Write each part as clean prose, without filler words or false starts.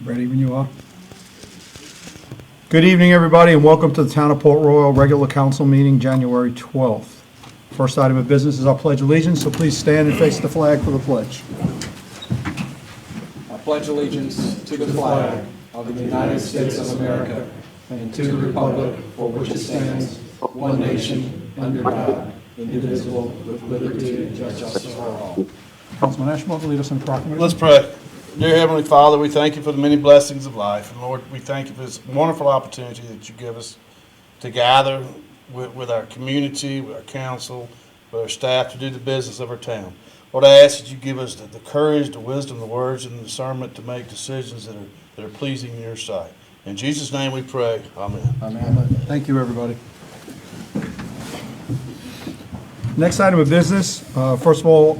Ready when you are. Good evening, everybody, and welcome to the Town of Port Royal Regular Council Meeting, January 12th. First item of business is our Pledge of Allegiance, so please stand and face the flag for the pledge. I pledge allegiance to the flag of the United States of America and to the republic for which it stands, one nation, under God, indivisible, with liberty and justice for all. Councilman Ashmore, lead us in proclamation. Let's pray. Dear Heavenly Father, we thank you for the many blessings of life. And Lord, we thank you for this wonderful opportunity that you give us to gather with our community, with our council, with our staff to do the business of our town. Lord, I ask that you give us the courage, the wisdom, the words, and the discernment to make decisions that are pleasing in your sight. In Jesus' name we pray. Amen. Amen. Thank you, everybody. Next item of business, first of all,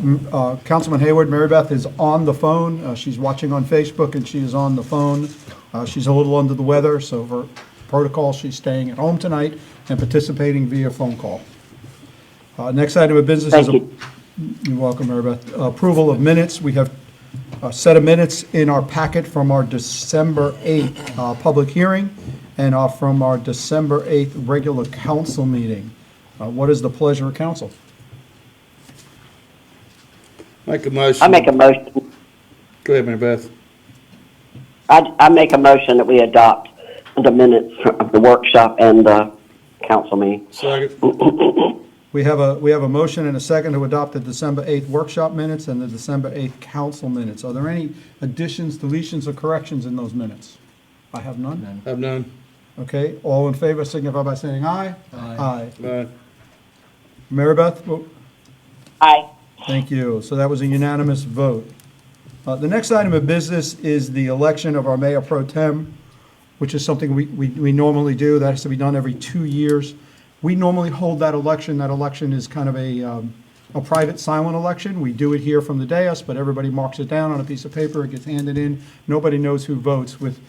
Councilman Hayward, Mary Beth is on the phone. She's watching on Facebook and she is on the phone. She's a little under the weather, so for protocol, she's staying at home tonight and participating via phone call. Next item of business is, you're welcome, Mary Beth, approval of minutes. We have a set of minutes in our packet from our December 8th public hearing and from our December 8th regular council meeting. What is the pleasure of council? Make a motion. I make a motion. Go ahead, Mary Beth. I make a motion that we adopt the minutes of the workshop and the council meeting. Second. We have a motion and a second to adopt the December 8th workshop minutes and the December 8th council minutes. Are there any additions, deletions, or corrections in those minutes? I have none. Have none. Okay, all in favor signify by saying aye. Aye. Aye. Mary Beth? Aye. Thank you. So that was a unanimous vote. The next item of business is the election of our mayor pro tem, which is something we normally do. That has to be done every 2 years. We normally hold that election. That election is kind of a private silent election. We do it here from the dais, but everybody marks it down on a piece of paper. It gets handed in. Nobody knows who votes. With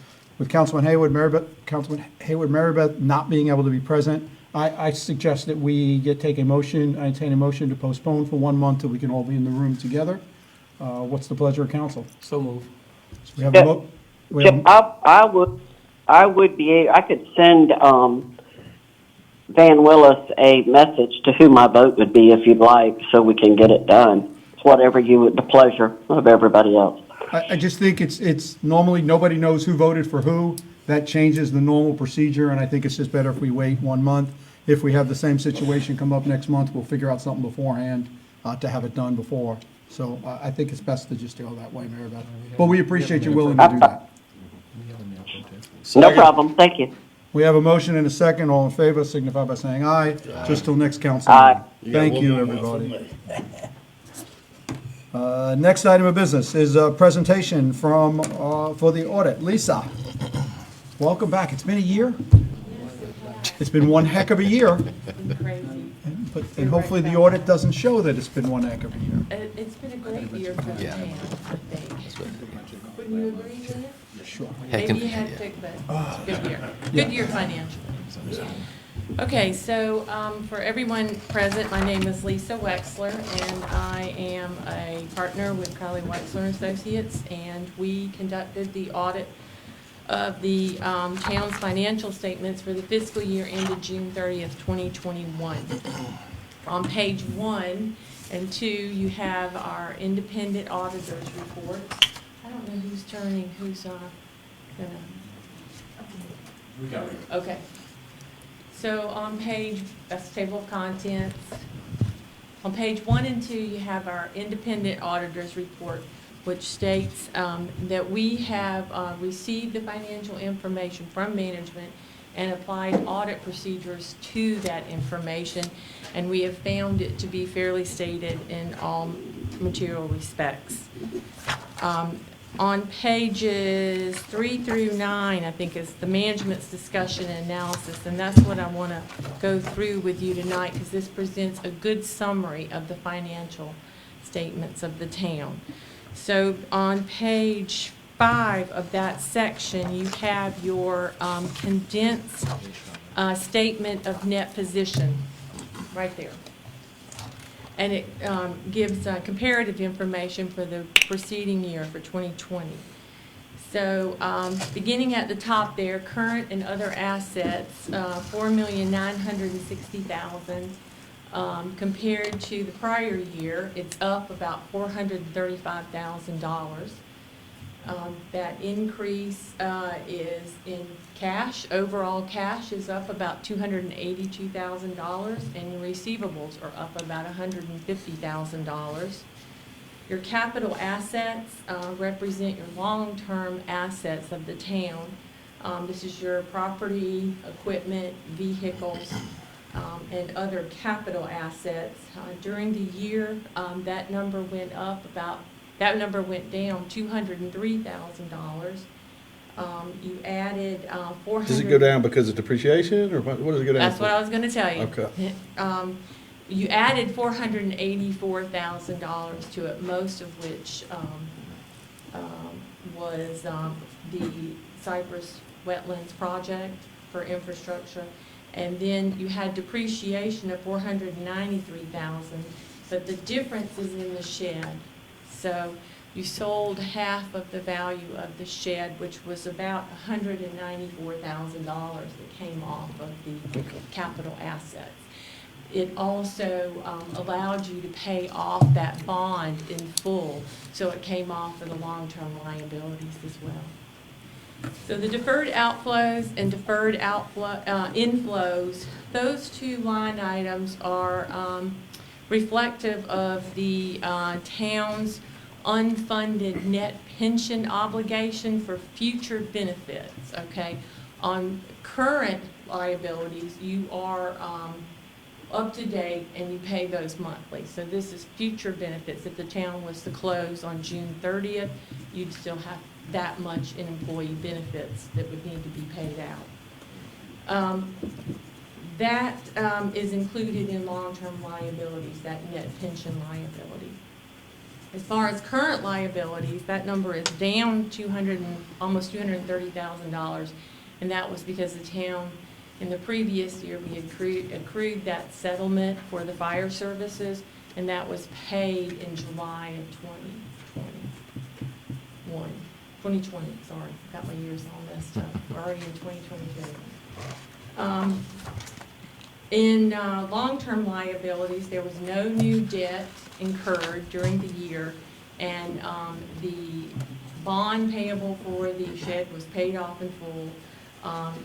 Councilman Hayward, Mary Beth not being able to be present, I suggest that we entertain a motion to postpone for 1 month till we can all be in the room together. What's the pleasure of council? So move. So we have a Chip, I could send Van Willis a message to who my vote would be if you'd like, so we can get it done. It's whatever the pleasure of everybody else. I just think it's normally nobody knows who voted for who. That changes the normal procedure, and I think it's just better if we wait 1 month. If we have the same situation come up next month, we'll figure out something beforehand to have it done before. So I think it's best to just go that way, Mary Beth. But we appreciate you willing to do that. No problem. Thank you. We have a motion and a second. All in favor signify by saying aye. Just till next council Aye. meeting. Thank you, everybody. Next item of business is a presentation for the audit. Lisa, welcome back. It's been a year. It's been one heck of a year. Crazy. And hopefully the audit doesn't show that it's been one heck of a year. It's been a great year for the town, I think. Wouldn't you agree, Julia? Sure. Maybe you had to, but it's a good year. Good year financially. Okay, so for everyone present, my name is Lisa Wexler, and I am a partner with Crowley Wexler Associates, and we conducted the audit of the town's financial statements for the fiscal year ended June 30th, 2021. On page 1 and 2, you have our independent auditor's report. I don't know who's turning, who's gonna. We got it. Okay. So on page, that's table of contents. On page 1 and 2, you have our independent auditor's report, which states that we have received the financial information from management and applied audit procedures to that information, and we have found it to be fairly stated in all material respects. On pages 3 through 9, I think, is the management's discussion and analysis, and that's what I want to go through with you tonight, because this presents a good summary of the financial statements of the town. So on page 5 of that section, you have your condensed statement of net position right there. And it gives comparative information for the preceding year, for 2020. So, beginning at the top there, current and other assets, $4,960,000. Compared to the prior year, it's up about $435,000. That increase is in cash. Overall cash is up about $282,000, and your receivables are up about $150,000. Your capital assets represent your long-term assets of the town. This is your property, equipment, vehicles, and other capital assets. During the year, that number went down $203,000. You added 400. Does it go down because of depreciation, or what does it go down That's for? what I was gonna tell you. Okay. You added $484,000 to it, most of which was the Cypress Wetlands project for infrastructure. And then you had depreciation of $493,000, but the difference is in the shed. So you sold half of the value of the shed, which was about $194,000 that came off of the capital assets. It also allowed you to pay off that bond in full, so it came off of the long-term liabilities as well. So the deferred outflows and deferred inflows, those two line items are reflective of the town's unfunded net pension obligation for future benefits, okay? On current liabilities, you are up to date and you pay those monthly. So this is future benefits. If the town was to close on June 30th, you'd still have that much in employee benefits that would need to be paid out. That is included in long-term liabilities, that net pension liability. As far as current liabilities, that number is down almost $230,000, and that was because the town, in the previous year, we accrued that settlement for the fire services, and that was paid in July of 2020, sorry, got my years all messed up, we're already in 2022. In long-term liabilities, there was no new debt incurred during the year, and the bond payable for the shed was paid off in full.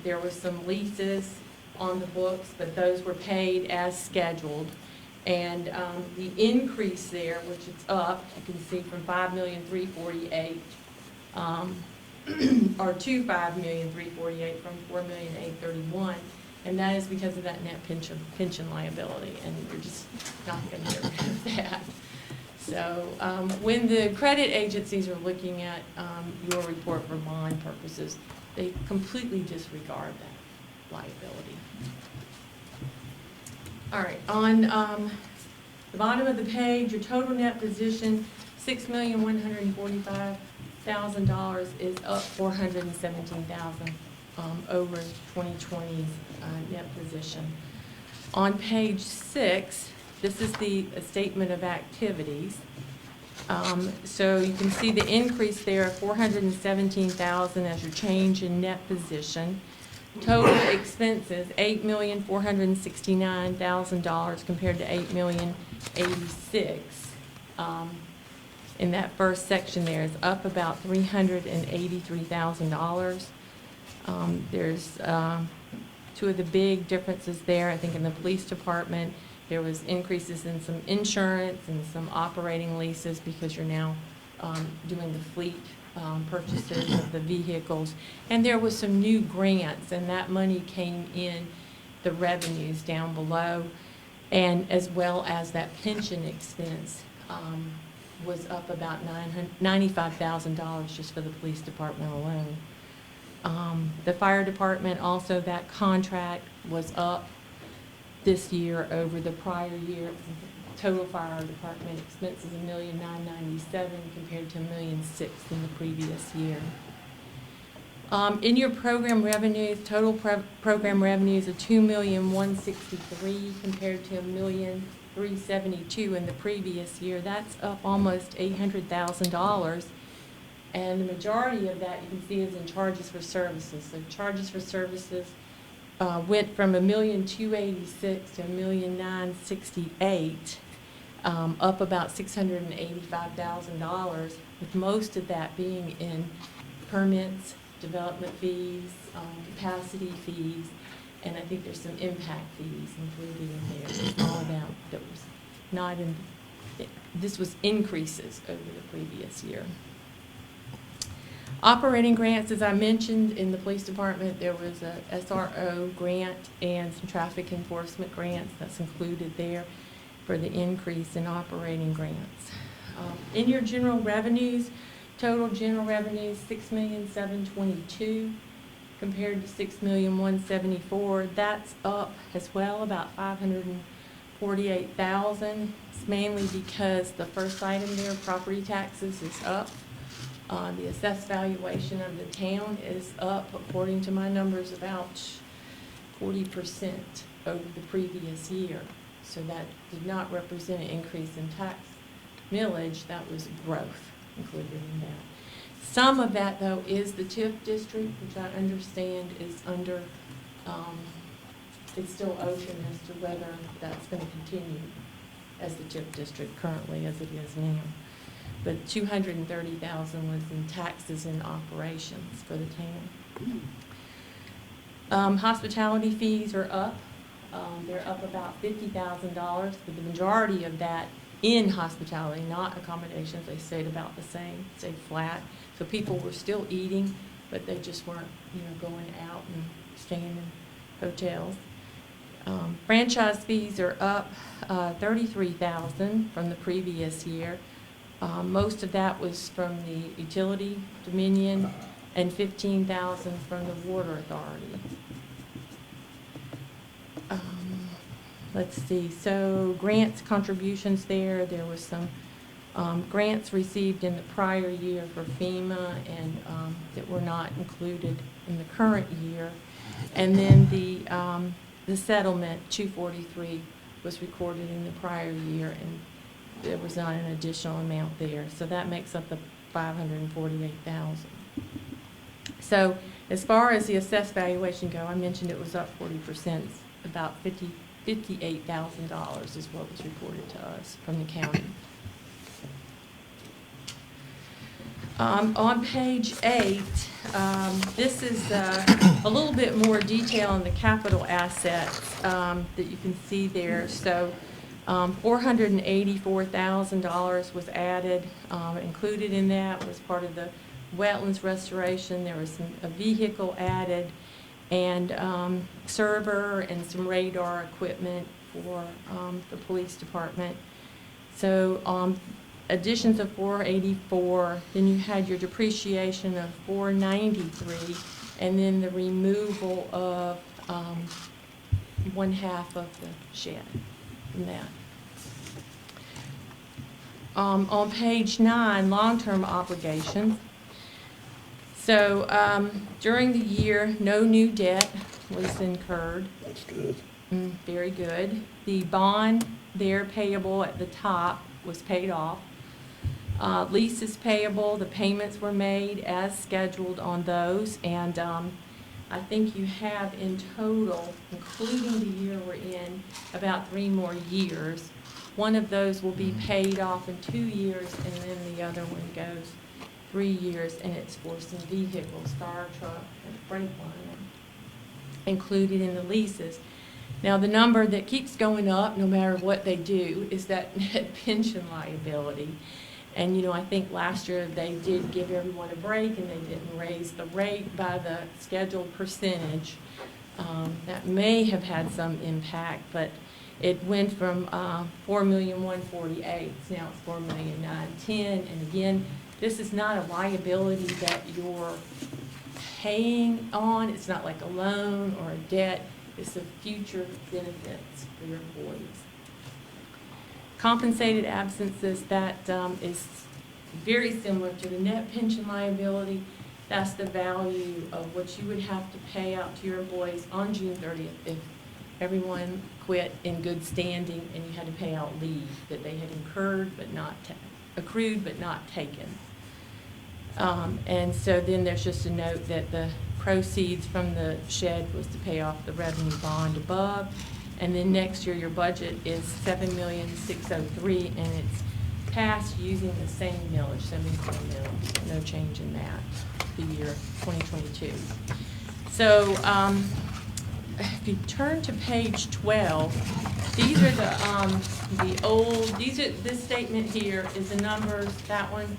There was some leases on the books, but those were paid as scheduled. And the increase there, which it's up, you can see from $5,348,000 or to $5,348,000 from $4,831,000, and that is because of that net pension liability, and you're just not going to get rid of that. So when the credit agencies are looking at your report for bond purposes, they completely disregard that liability. All right, on the bottom of the page, your total net position, $6,145,000, is up $417,000 over 2020's net position. On page 6, this is the statement of activities. So you can see the increase there of $417,000 as your change in net position. Total expenses, $8,469,000 compared to $8,086,000. In that first section there is up about $383,000. There's two of the big differences there. I think in the police department, there was increases in some insurance and some operating leases because you're now doing the fleet purchases of the vehicles. And there was some new grants, and that money came in the revenues down below, and as well as that pension expense was up about $95,000 just for the police department alone. The fire department also, that contract was up this year over the prior year. Total fire department expenses $1,997,000 compared to $1,006,000 in the previous year. In your program revenues, total program revenues of $2,163,000 compared to $1,372,000 in the previous year. That's up almost $800,000. And the majority of that you can see is in charges for services. So charges for services went from $1,286,000 to $1,968,000, up about $685,000, with most of that being in permits, development fees, capacity fees, and I think there's some impact fees included in there, a small amount that was not in, this was increases over the previous year. Operating grants, as I mentioned, in the police department, there was a SRO grant and some traffic enforcement grants that's included there for the increase in operating grants. In your general revenues, total general revenues, $6,722,000 compared to $6,174,000. That's up as well, about $548,000. It's mainly because the first item there, property taxes, is up. The assessed valuation of the town is up, according to my numbers, about 40% over the previous year. So that did not represent an increase in tax millage, that was growth included in that. Some of that, though, is the TIF district, which I understand is under, it's still open as to whether that's going to continue as the TIF district currently as it is now. But $230,000 was in taxes and operations for the town. Hospitality fees are up. They're up about $50,000, but the majority of that in hospitality, not accommodations. They stayed about the same, stayed flat. So people were still eating, but they just weren't, going out and staying in hotels. Franchise fees are up $33,000 from the previous year. Most of that was from the utility Dominion and $15,000 from the water authority. Let's see, so grants contributions there was some grants received in the prior year for FEMA and that were not included in the current year. And then the settlement, 243, was recorded in the prior year, and there was not an additional amount there. So that makes up the $548,000. So as far as the assessed valuation go, I mentioned it was up 40%, about $58,000 is what was reported to us from the county. On page 8, this is a little bit more detail on the capital assets that you can see there. So $484,000 was added. Included in that was part of the wetlands restoration. There was a vehicle added, and server and some radar equipment for the police department. So additions of $484, then you had your depreciation of $493, and then the removal of 1/2 of the shed from that. On page 9, long-term obligations. So during the year, no new debt was incurred. That's good. Very good. The bond there payable at the top was paid off. Leases payable, the payments were made as scheduled on those, and I think you have in total, including the year we're in, about 3 more years. One of those will be paid off in 2 years, and then the other one goes 3 years, and it's for some vehicles, fire truck and Freightliner, included in the leases. Now, the number that keeps going up, no matter what they do, is that net pension liability. And, I think last year they did give everyone a break, and they didn't raise the rate by the scheduled percentage. That may have had some impact, but it went from $4,148,000, now it's $4,910,000. And again, this is not a liability that you're paying on. It's not like a loan or a debt. It's the future benefits for your employees. Compensated absences, that is very similar to the net pension liability. That's the value of what you would have to pay out to your employees on June 30th if everyone quit in good standing and you had to pay out leave that they had incurred but not accrued but not taken. And so then there's just a note that the proceeds from the shed was to pay off the revenue bond above. And then next year, your budget is $7,603,000, and it's passed using the same millage, 74 mils, no change in that, the year 2022. So if you turn to page 12, these are the old, this statement here is the numbers, that one,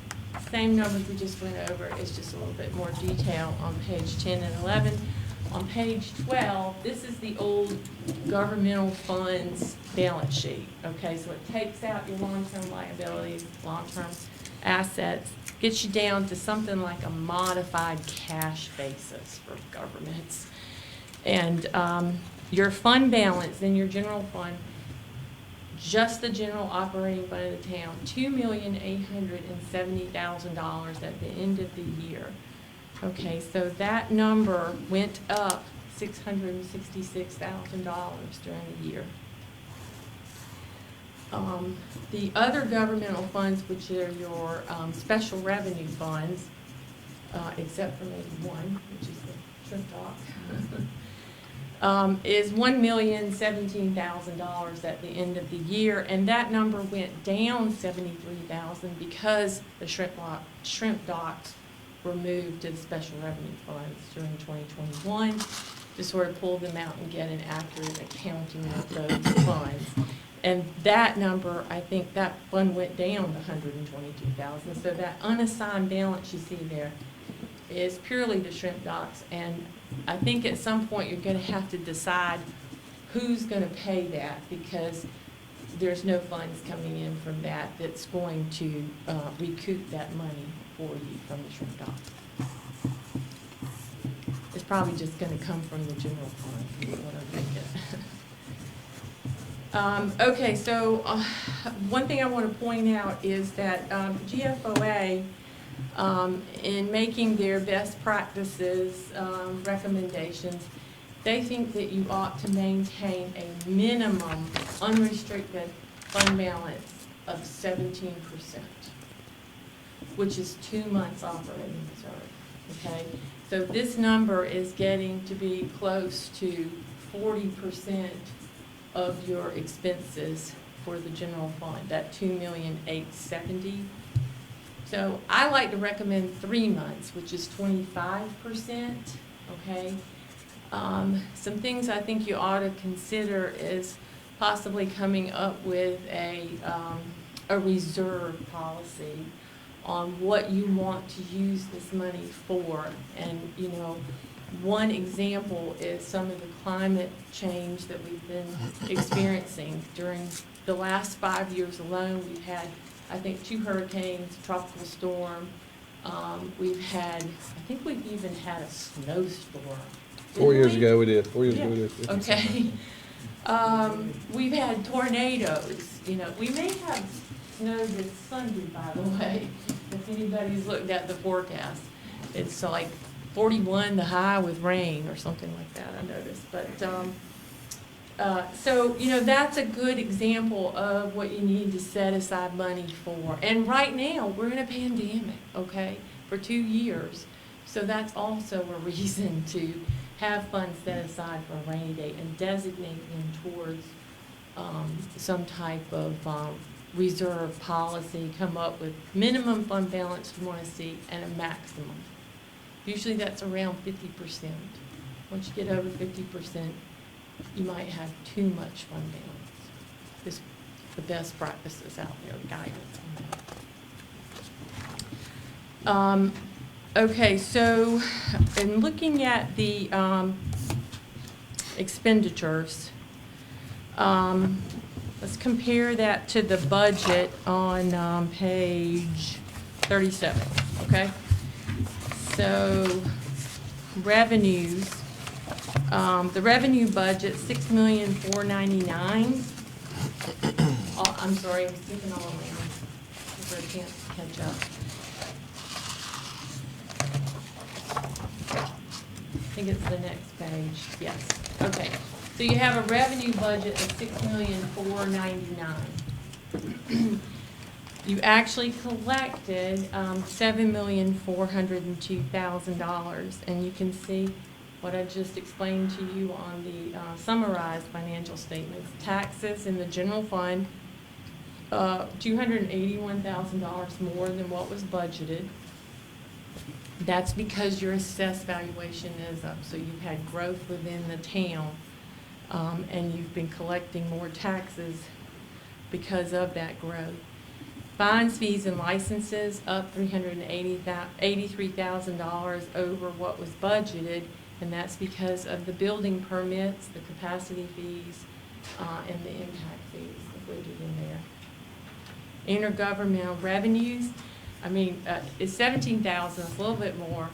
same numbers we just went over, it's just a little bit more detail on page 10 and 11. On page 12, this is the old governmental funds balance sheet, okay? So it takes out your long-term liabilities, long-term assets, gets you down to something like a modified cash basis for governments. And your fund balance in your general fund, just the general operating fund of the town, $2,870,000 at the end of the year. Okay, so that number went up $666,000 during the year. The other governmental funds, which are your special revenue funds, except for maybe one, which is the shrimp dock, is $1,017,000 at the end of the year, and that number went down $73,000 because the shrimp docks were moved to the special revenue funds during 2021 to sort of pull them out and get an accurate accounting of those funds. And that number, I think that fund went down to $122,000. So that unassigned balance you see there is purely the shrimp docks. And I think at some point you're going to have to decide who's going to pay that, because there's no funds coming in from that that's going to recoup that money for you from the shrimp dock. It's probably just going to come from the general fund, is what I'm thinking. Okay, so one thing I want to point out is that GFOA, in making their best practices recommendations, they think that you ought to maintain a minimum unrestricted fund balance of 17%, which is 2 months operating reserve, okay? So this number is getting to be close to 40% of your expenses for the general fund, that $2,870,000. So I like to recommend 3 months, which is 25%, okay? Some things I think you ought to consider is possibly coming up with a reserve policy on what you want to use this money for. And, you know, one example is some of the climate change that we've been experiencing. During the last 5 years alone, we've had, I think, 2 hurricanes, a tropical storm. We've had, I think we've even had a snowstorm. 4 years Didn't we? ago we did. 4 years ago we did. Okay. We've had tornadoes, you know, we may have snow this Sunday, by the way, if anybody's looked at the forecast. It's like 41 the high with rain or something like that, I noticed. But, so, you know, that's a good example of what you need to set aside money for. And right now, we're in a pandemic, okay, for 2 years. So that's also a reason to have funds set aside for a rainy day and designate them towards some type of reserve policy, come up with minimum fund balance you want to see and a maximum. Usually that's around 50%. Once you get over 50%, you might have too much fund balance. It's the best practices out there, guidance on that. Okay, so in looking at the expenditures, let's compare that to the budget on page 37, okay? So revenues, the revenue budget, $6,499,000. Oh, I'm sorry, I'm skipping all around because I can't catch up. I think it's the next page, yes. Okay, so you have a revenue budget of $6,499,000. You actually collected $7,402,000, and you can see what I just explained to you on the summarized financial statements. Taxes in the general fund, $281,000 more than what was budgeted. That's because your assessed valuation is up, so you've had growth within the town, and you've been collecting more taxes because of that growth. Fines, fees, and licenses up $383,000 over what was budgeted, and that's because of the building permits, the capacity fees, and the impact fees included in there. Intergovernmental revenues, it's 17,000, it's a little bit more.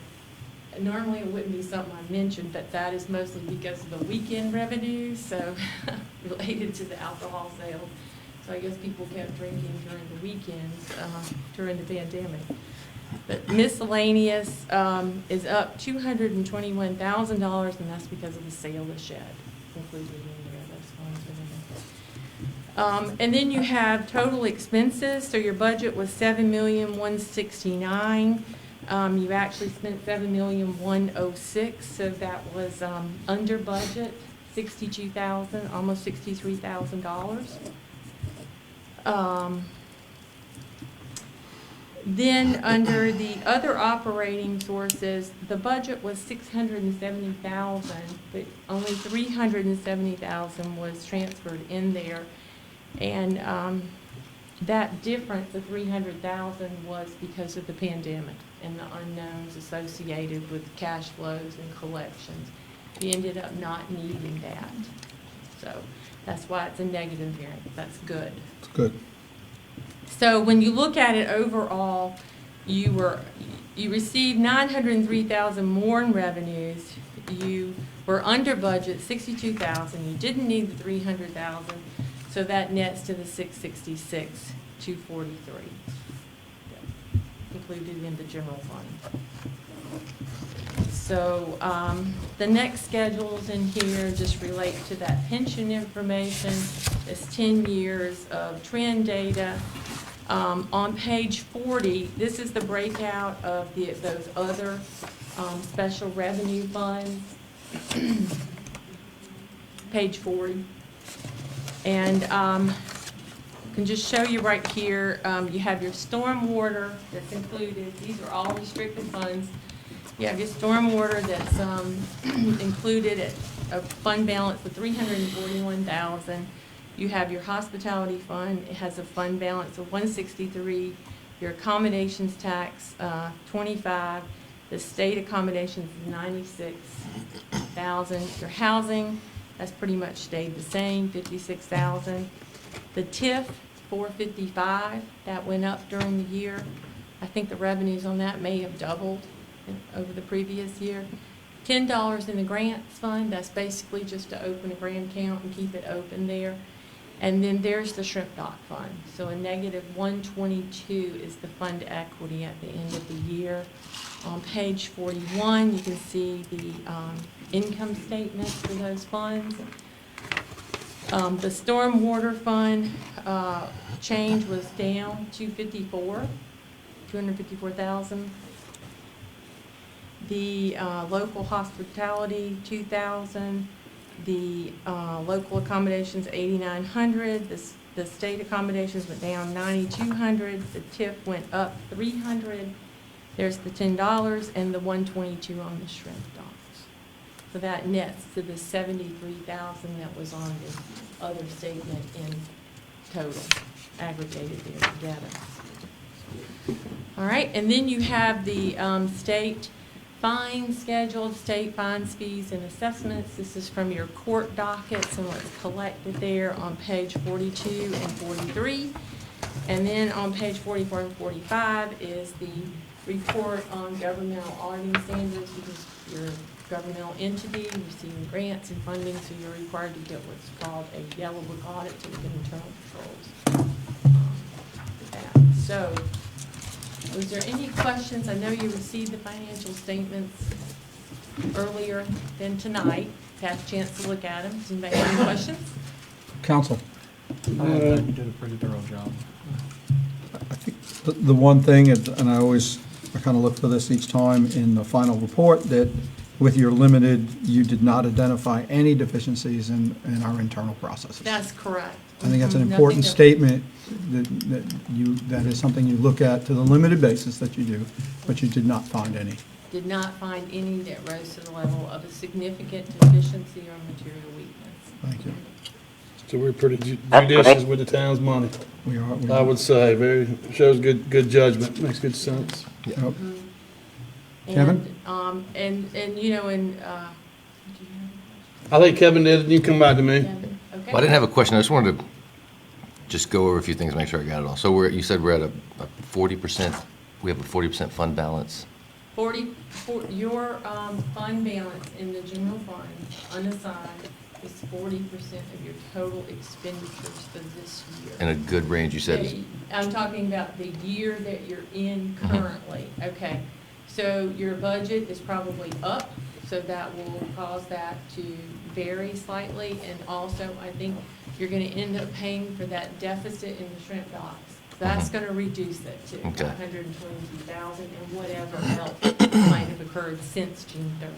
Normally, it wouldn't be something I mentioned, but that is mostly because of the weekend revenues, so related to the alcohol sales. So I guess people kept drinking during the weekends, during the pandemic. But miscellaneous is up $221,000, and that's because of the sale of the shed included in there. Those funds are in there. And then you have total expenses. So your budget was $7,169,000. You actually spent $7,106,000, so that was under budget, $62,000, almost $63,000. Then under the other operating sources, the budget was $670,000, but only $370,000 was transferred in there. And that difference of $300,000 was because of the pandemic and the unknowns associated with cash flows and collections. We ended up not needing that. So that's why it's a negative variance. That's good. It's good. So when you look at it overall, you received $903,000 more in revenues. You were under budget $62,000. You didn't need the $300,000, so that nets to the $666,243 included in the general fund. So the next schedules in here just relate to that pension information. It's 10 years of trend data. On page 40, this is the breakout of those other special revenue funds. Page 40. And can just show you right here, you have your stormwater that's included. These are all restricted funds. You have your stormwater that's included at a fund balance of $341,000. You have your hospitality fund. It has a fund balance of $163,000. Your accommodations tax, $25,000. The state accommodations is $96,000. Your housing, that's pretty much stayed the same, $56,000. The TIF, $455,000. That went up during the year. I think the revenues on that may have doubled over the previous year. $10 in the grants fund. That's basically just to open a grant account and keep it open there. And then there's the shrimp dock fund. So a negative $122 is the fund equity at the end of the year. On page 41, you can see the income statements for those funds. The stormwater fund change was down $254,000. The local hospitality, $2,000. The local accommodations, $8,900. The state accommodations went down $9,200. The TIF went up $300. There's the $10 and the $122 on the shrimp docks. So that nets to the $73,000 that was on the other statement in total, aggregated there together. All right, and then you have the state fine scheduled, state fines, fees, and assessments. This is from your court dockets and what's collected there on page 42 and 43. And then on page 44 and 45 is the report on governmental auditing standards, because you're a governmental entity receiving grants and funding, so you're required to get what's called a yellow book audit to look at internal controls. So, was there any questions? I know you received the financial statements earlier than tonight. Had a chance to look at them. Does anybody have any questions? Counsel? I think you did a pretty thorough job. The one thing, and I kind of look for this each time in the final report, that with your limited, you did not identify any deficiencies in our internal processes. That's correct. I think that's an Nothing important that- statement, that is something you look at to the limited basis that you do, but you did not find any. Did not find any that rose to the level of a significant deficiency or material weakness. Thank you. So we're pretty That's judicious great. with the town's money. We are, we I are. would say, shows good judgment, makes good sense. Yep. Kevin? And, you know, and, do you have I think Kevin did, and you come back to a me. question? Kevin? Okay. Well, I didn't have a question. I just wanted to just go over a few things, make sure I got it all. So you said we're at a 40%, we have a 40% fund balance. Your fund balance in the general fund, unassigned, is 40% of your total expenditures for this year. In a good range, you said. Yeah, I'm talking about the year that you're in Mm-hmm. currently. Okay, so your budget is probably up, so that will cause that to vary slightly. And also, I think you're gonna end up paying for that deficit in the shrimp docks. That's Mhm. gonna reduce it to Okay. 122,000 and whatever else might have occurred since June 30th.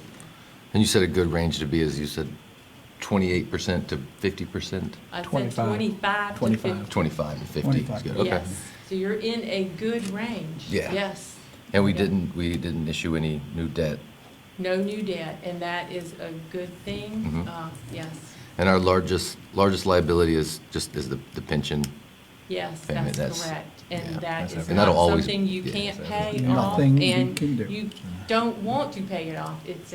And you said a good range to be, as you said, 28% to 50%? I said 25. 25 to 25. 50. 25 to 50 is 25. good, okay. Yes, so you're in a good range. Yeah. Yes. And we Yeah. didn't issue any new debt. No new debt, and that is a good thing. Mhm. Yes, And our largest liability is the pension. yes, Payment, that's that's- correct. yeah, And that that's is everything. And that'll not always- something you yeah, can't that's pay everything. off, Nothing you and can do. you don't want to pay it off. It's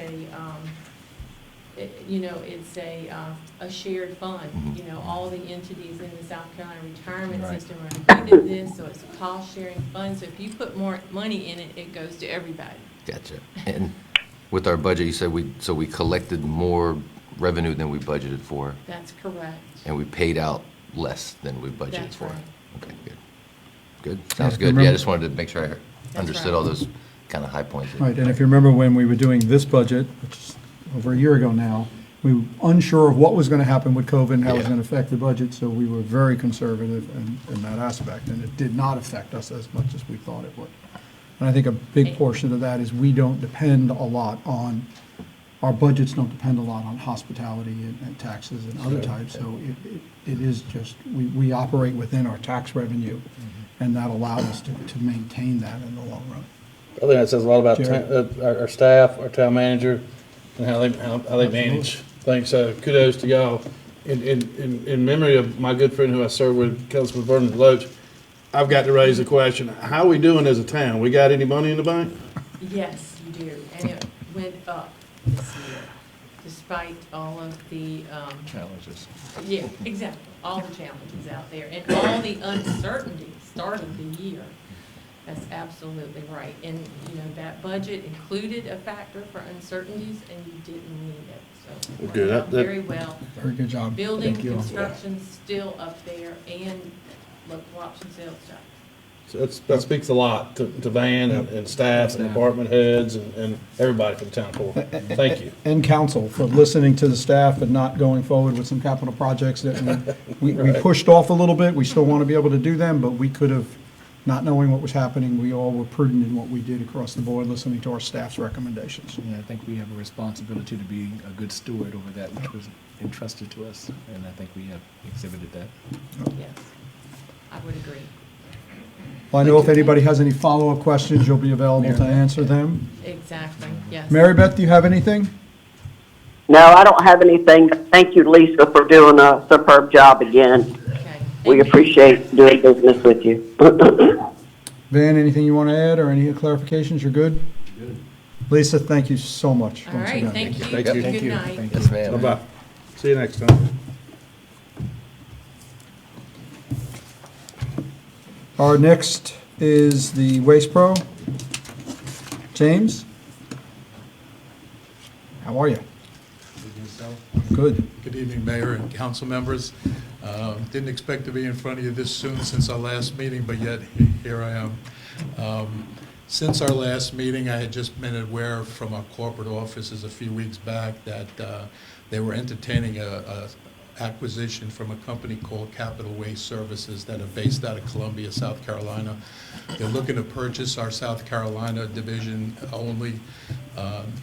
a shared fund. Mhm. You know, all the entities in the South Carolina retirement Right. system are included in this, so it's a cost-sharing fund. So if you put more money in it, it goes to everybody. Gotcha. And with our budget, you said we collected more revenue than we budgeted for, That's correct. and we paid out less than we budgeted That's for. right. Okay, good. Good, sounds if you good. Yeah, I remember- just wanted to make sure I understood right. all those kind of high points. Right, and if you remember when we were doing this budget, which is over a year ago now, we were unsure of what was going to happen with COVID and how it was Yeah. going to affect the budget, so we were very conservative in that aspect, and it did not affect us as much as we thought it would. And I think a big portion of that is we don't depend a lot on, our budgets don't depend a lot on hospitality and taxes and other types, so it is just, we operate within our tax revenue, and that allowed us to maintain that in the long run. I think that says a lot about Jerry? our staff, our town manager, and how they manage. Thanks, kudos to y'all. In memory of my good friend who I served with, Councilman Vernon Deloach, I've got to raise the question, how are we doing as a town? We got any money in the bank? Yes, you do, and it went up this year, despite all of the, Challenges. yeah, exactly, all the challenges out there, and all the uncertainty starting the year. That's absolutely right, and, you know, that budget included a factor for uncertainties, and you didn't need it, so. it Good, worked out that- Very well. Very good job. Building, Thank you. construction still up there, and local option sales tax. So that speaks a lot to Van and staff and department heads and everybody for the town for. Thank you. And council for listening to the staff and not going forward with some capital projects that we pushed off a little bit. We still want to be able to do them, but we could have, not knowing what was happening, we all were prudent in what we did across the board, listening to our staff's recommendations. Yeah, I think we have a responsibility to be a good steward over that which was entrusted to us, and I think we have exhibited that. Yes, I would agree. Well, I know if anybody has any follow-up questions, you'll be available to answer them. Exactly, yes. Mary Beth, do you have anything? No, I don't have anything. Thank you, Lisa, for doing a superb job again. Okay. We Thank you. appreciate doing business with you. Van, anything you want to add or any clarifications? You're good? Good. Lisa, thank you so much. All once right, again. thank you. Thank you. Good night. Thank you. Yes, ma'am. Bye-bye. See you next time. Our next is the Waste Pro. James? How are you? Good. Good evening, Mayor and council members. Didn't expect to be in front of you this soon since our last meeting, but yet here I am. Since our last meeting, I had just been aware from our corporate offices a few weeks back that they were entertaining acquisition from a company called Capital Waste Services that are based out of Columbia, South Carolina. They're looking to purchase our South Carolina division only.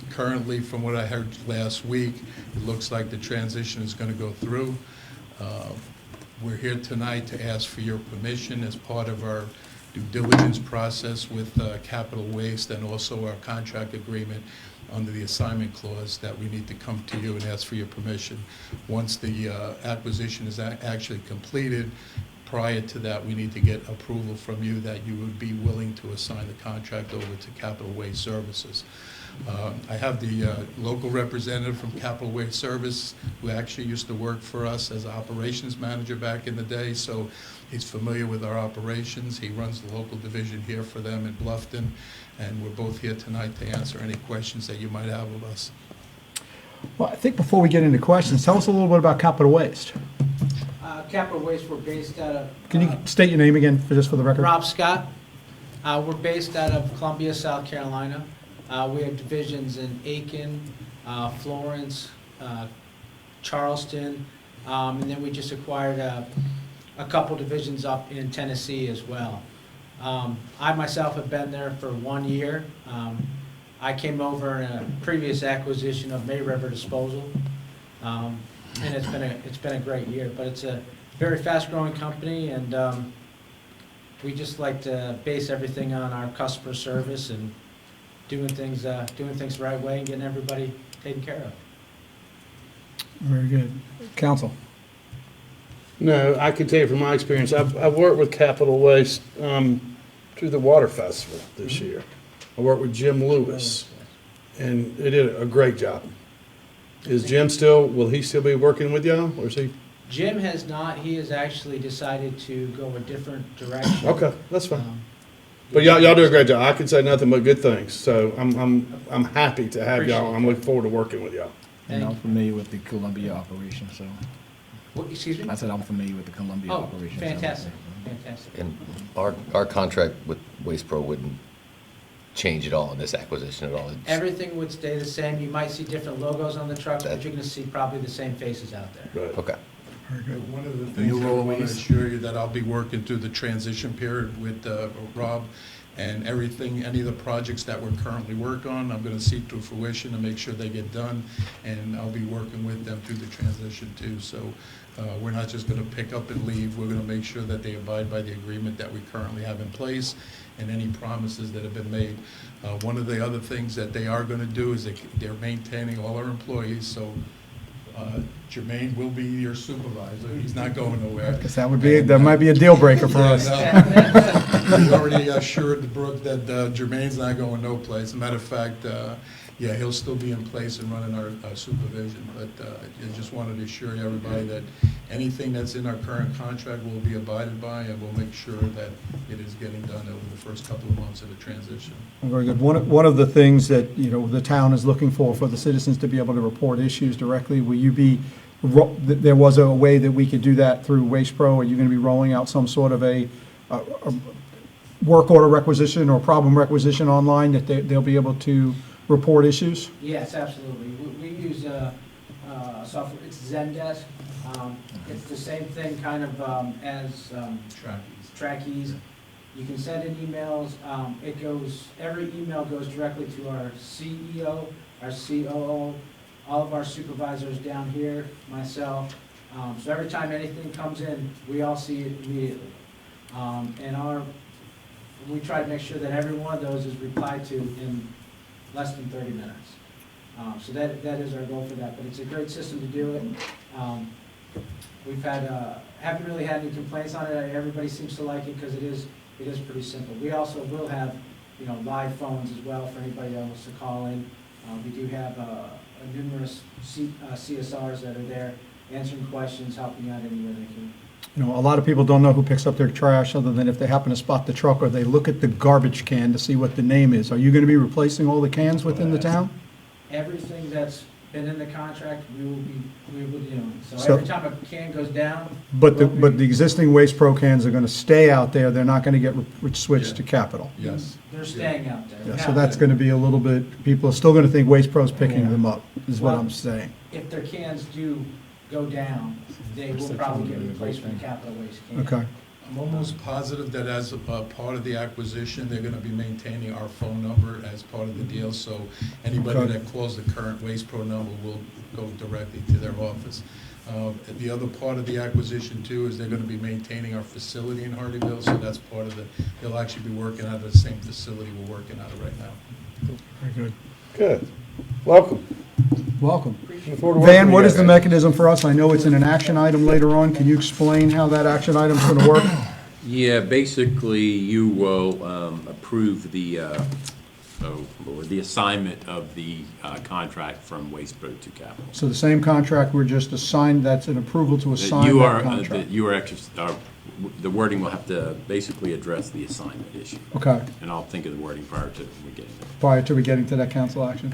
Currently, from what I heard last week, it looks like the transition is going to go through. We're here tonight to ask for your permission as part of our due diligence process with Capital Waste and also our contract agreement under the assignment clause that we need to come to you and ask for your permission. Once the acquisition is actually completed, prior to that, we need to get approval from you that you would be willing to assign the contract over to Capital Waste Services. I have the local representative from Capital Waste Service who actually used to work for us as an operations manager back in the day, so he's familiar with our operations. He runs the local division here for them in Bluffton, and we're both here tonight to answer any questions that you might have of us. Well, I think before we get into questions, tell us a little bit about Capital Waste. Capital Waste, we're based out of. Can you state your name again, just for the record? Rob Scott. We're based out of Columbia, South Carolina. We have divisions in Aiken, Florence, Charleston, and then we just acquired a couple divisions up in Tennessee as well. I myself have been there for 1 year. I came over in a previous acquisition of May River Disposal, and it's been a great year. But it's a very fast-growing company, and we just like to base everything on our customer service and doing things the right way and getting everybody taken care of. Very good. Counsel? No, I can tell you from my experience, I've worked with Capital Waste through the Water Festival this year. I worked with Jim Lewis, and they did a great job. Will he still be working with y'all, or is he? Jim has not. He has actually decided to go a different direction. Okay, that's fine. But y'all do a great job. I can say nothing but good things, so I'm happy to have y'all. I'm looking forward to working with y'all. And I'm familiar with the Columbia operation, so. What, excuse me? I said I'm familiar with the Columbia Oh, operation. fantastic, fantastic. And our contract with Waste Pro wouldn't change at all in this acquisition at all. It's- Everything would stay the same. You might see different logos on the trucks, but That- you're going to see probably the same faces out there. Right. Okay. One of the new things that I want to roadways. assure you that I'll be working through the transition period with Rob, and any of the projects that we're currently working on, I'm going to see through fruition and make sure they get done, and I'll be working with them through the transition too. So we're not just going to pick up and leave. We're going to make sure that they abide by the agreement that we currently have in place and any promises that have been made. One of the other things that they are going to do is they're maintaining all our employees, so Jermaine will be your supervisor. He's not going nowhere. Because that might be a deal breaker for us. We already assured Brooke that Jermaine's not going no place. As a matter of fact, he'll still be in place and running our supervision. But I just wanted to assure everybody that anything that's in our current contract will be abided by, and we'll make sure that it is getting done over the first couple of months of the transition. Very good. One of the things that, the town is looking for the citizens to be able to report issues directly, will you be, there was a way that we could do that through Waste Pro? Are you going to be rolling out some sort of a work order requisition or problem requisition online that they'll be able to report issues? Yes, absolutely. We use software, it's Zendesk. It's the same thing kind of as Trackease. You can send in emails. Every email goes directly to our CEO, our COO, all of our supervisors down here, myself. So every time anything comes in, we all see it immediately. And we try to make sure that every one of those is replied to in less than 30 minutes. So that is our goal for that, but it's a great system to do it. We've haven't really had any complaints on it. Everybody seems to like it because it is pretty simple. We also will have, live phones as well for anybody else to call in. We do have numerous CSRs that are there answering questions, helping out any way they can. A lot of people don't know who picks up their trash other than if they happen to spot the truck or they look at the garbage can to see what the name is. Are you going to be replacing all the cans within the town? Everything that's been in the contract, we will be doing. So So- every time a can goes down. But the we'll be- existing Waste Pro cans are going to stay out there. They're not going to get switched to Capital. Yes. They're staying out there. Yeah, Now, so that's going to be a little bit, people are still going to think Waste Pro's picking them up, is what Well- I'm saying. If their cans do go down, they will probably get replaced with capital waste can. Okay, I'm almost positive that as a part of the acquisition, they're gonna be maintaining our phone number as part of the deal, so anybody Okay. that calls the current Waste Pro number will go directly to their office. The other part of the acquisition too is they're gonna be maintaining our facility in Hardyville, so that's part of they'll actually be working out of the same facility we're working out of right now. very good. Good. Welcome. Welcome. Looking forward to working Van, what with is you the guys. mechanism for us? I know it's in an action item later on. Can you explain how that action item's going to work? Yeah, basically, you will approve the assignment of the contract from Waste Pro to Capital. So the same contract, we're just assigned, that's an approval to That assign you that are, contract. that you are, the wording will have to basically address the assignment issue. Okay, And I'll think of the wording prior to we getting there. prior to we getting to that council action.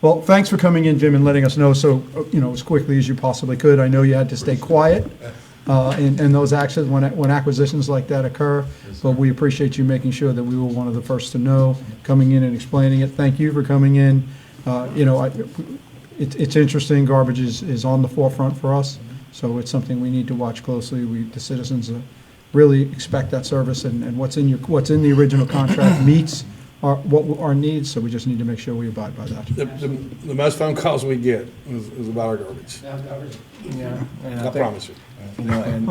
Well, thanks for coming in, Jim, and letting us know so, as quickly as you possibly could. I know you had to stay quiet in those actions when acquisitions like that occur, but we appreciate you making sure that we were one of the first to know, coming in and explaining it. Thank you for coming in. It's interesting, garbage is on the forefront for us, so it's something we need to watch closely. The citizens really expect that service, and what's in the original contract meets our needs, so we just need to make sure we abide by that. The most phone calls we get is about our garbage. Yeah, and I promise you. And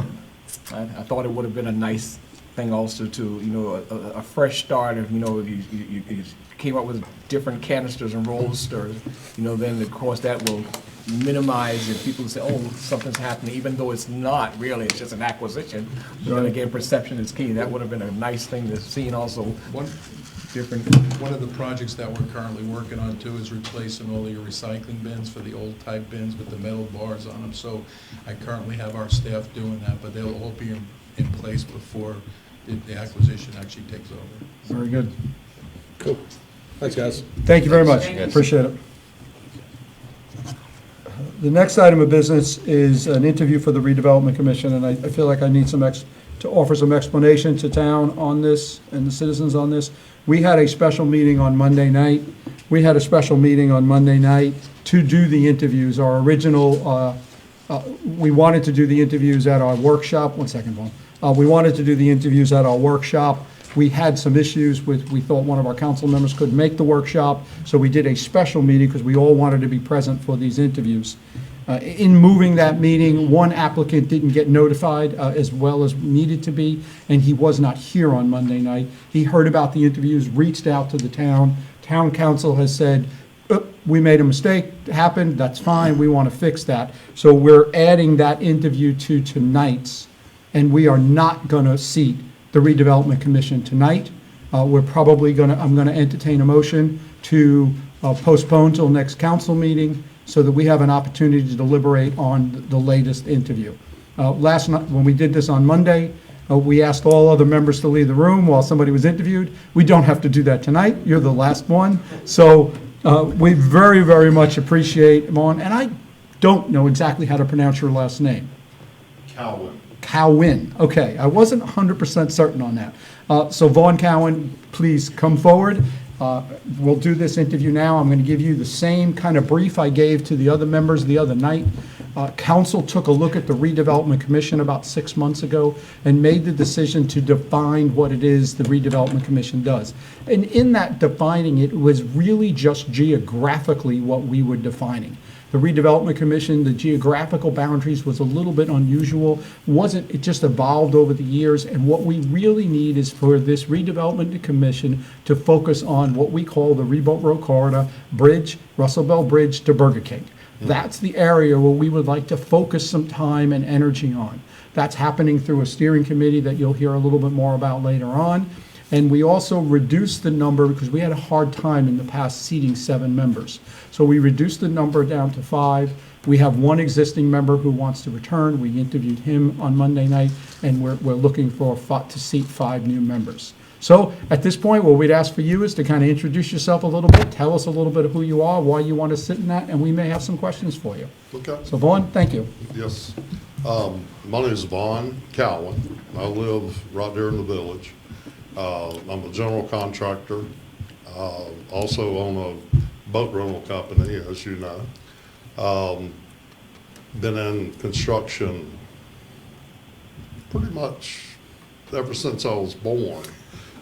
I thought it would have been a nice thing also to, a fresh start of, you came up with different canisters and rollsters, then of course that will minimize if people say, oh, something's happening, even though it's not really, it's just an acquisition. But then again, perception is key. That would have been a nice thing to see, and also different. One of the projects that we're currently working on too is replacing all your recycling bins for the old type bins with the metal bars on them. So I currently have our staff doing that, but they'll all be in place before the acquisition actually takes over. Very good. Cool. Thanks, guys. Thank you very much. Thank you. Appreciate it. The next item of business is an interview for the redevelopment commission, and I feel like I need to offer some explanation to town on this and the citizens on this. We had a special meeting on Monday night. To do the interviews. Our original, we wanted to do the interviews at our workshop. One second, Vaughn. We wanted to do the interviews at our workshop. We had some issues we thought one of our council members couldn't make the workshop, so we did a special meeting because we all wanted to be present for these interviews. In moving that meeting, one applicant didn't get notified as well as needed to be, and he was not here on Monday night. He heard about the interviews, reached out to the town. Town council has said, we made a mistake, it happened, that's fine, we want to fix that. So we're adding that interview to tonight's, and we are not going to seat the redevelopment commission tonight. I'm going to entertain a motion to postpone till next council meeting so that we have an opportunity to deliberate on the latest interview. Last night, when we did this on Monday, we asked all other members to leave the room while somebody was interviewed. We don't have to do that tonight. You're the last one. So we very, very much appreciate Vaughn, and I don't know exactly how to pronounce your last name. Cowan. Okay, I wasn't 100% certain on that. So Vaughn Cowan, please come forward. We'll do this interview now. I'm going to give you the same kind of brief I gave to the other members the other night. Council took a look at the redevelopment commission about 6 months ago and made the decision to define what it is the redevelopment commission does. And in that defining it was really just geographically what we were defining. The redevelopment commission, the geographical boundaries was a little bit unusual. It just evolved over the years, and what we really need is for this redevelopment commission to focus on what we call the Ribault Road Corridor Bridge, Russell Bell Bridge to Burger King. That's the area where we would like to focus some time and energy on. That's happening through a steering committee that you'll hear a little bit more about later on. And we also reduced the number because we had a hard time in the past seating 7 members. So we reduced the number down to 5. We have one existing member who wants to return. We interviewed him on Monday night, and we're looking to seat 5 new members. So at this point, what we'd ask for you is to kind of introduce yourself a little bit, tell us a little bit of who you are, why you want to sit in that, and we may have some questions for you. Okay. So Vaughn, thank you. Yes. My name is Vaughn Cowan. I live right there in the village. I'm a general contractor, also own a boat rental company, as you know. been in construction pretty much ever since I was born.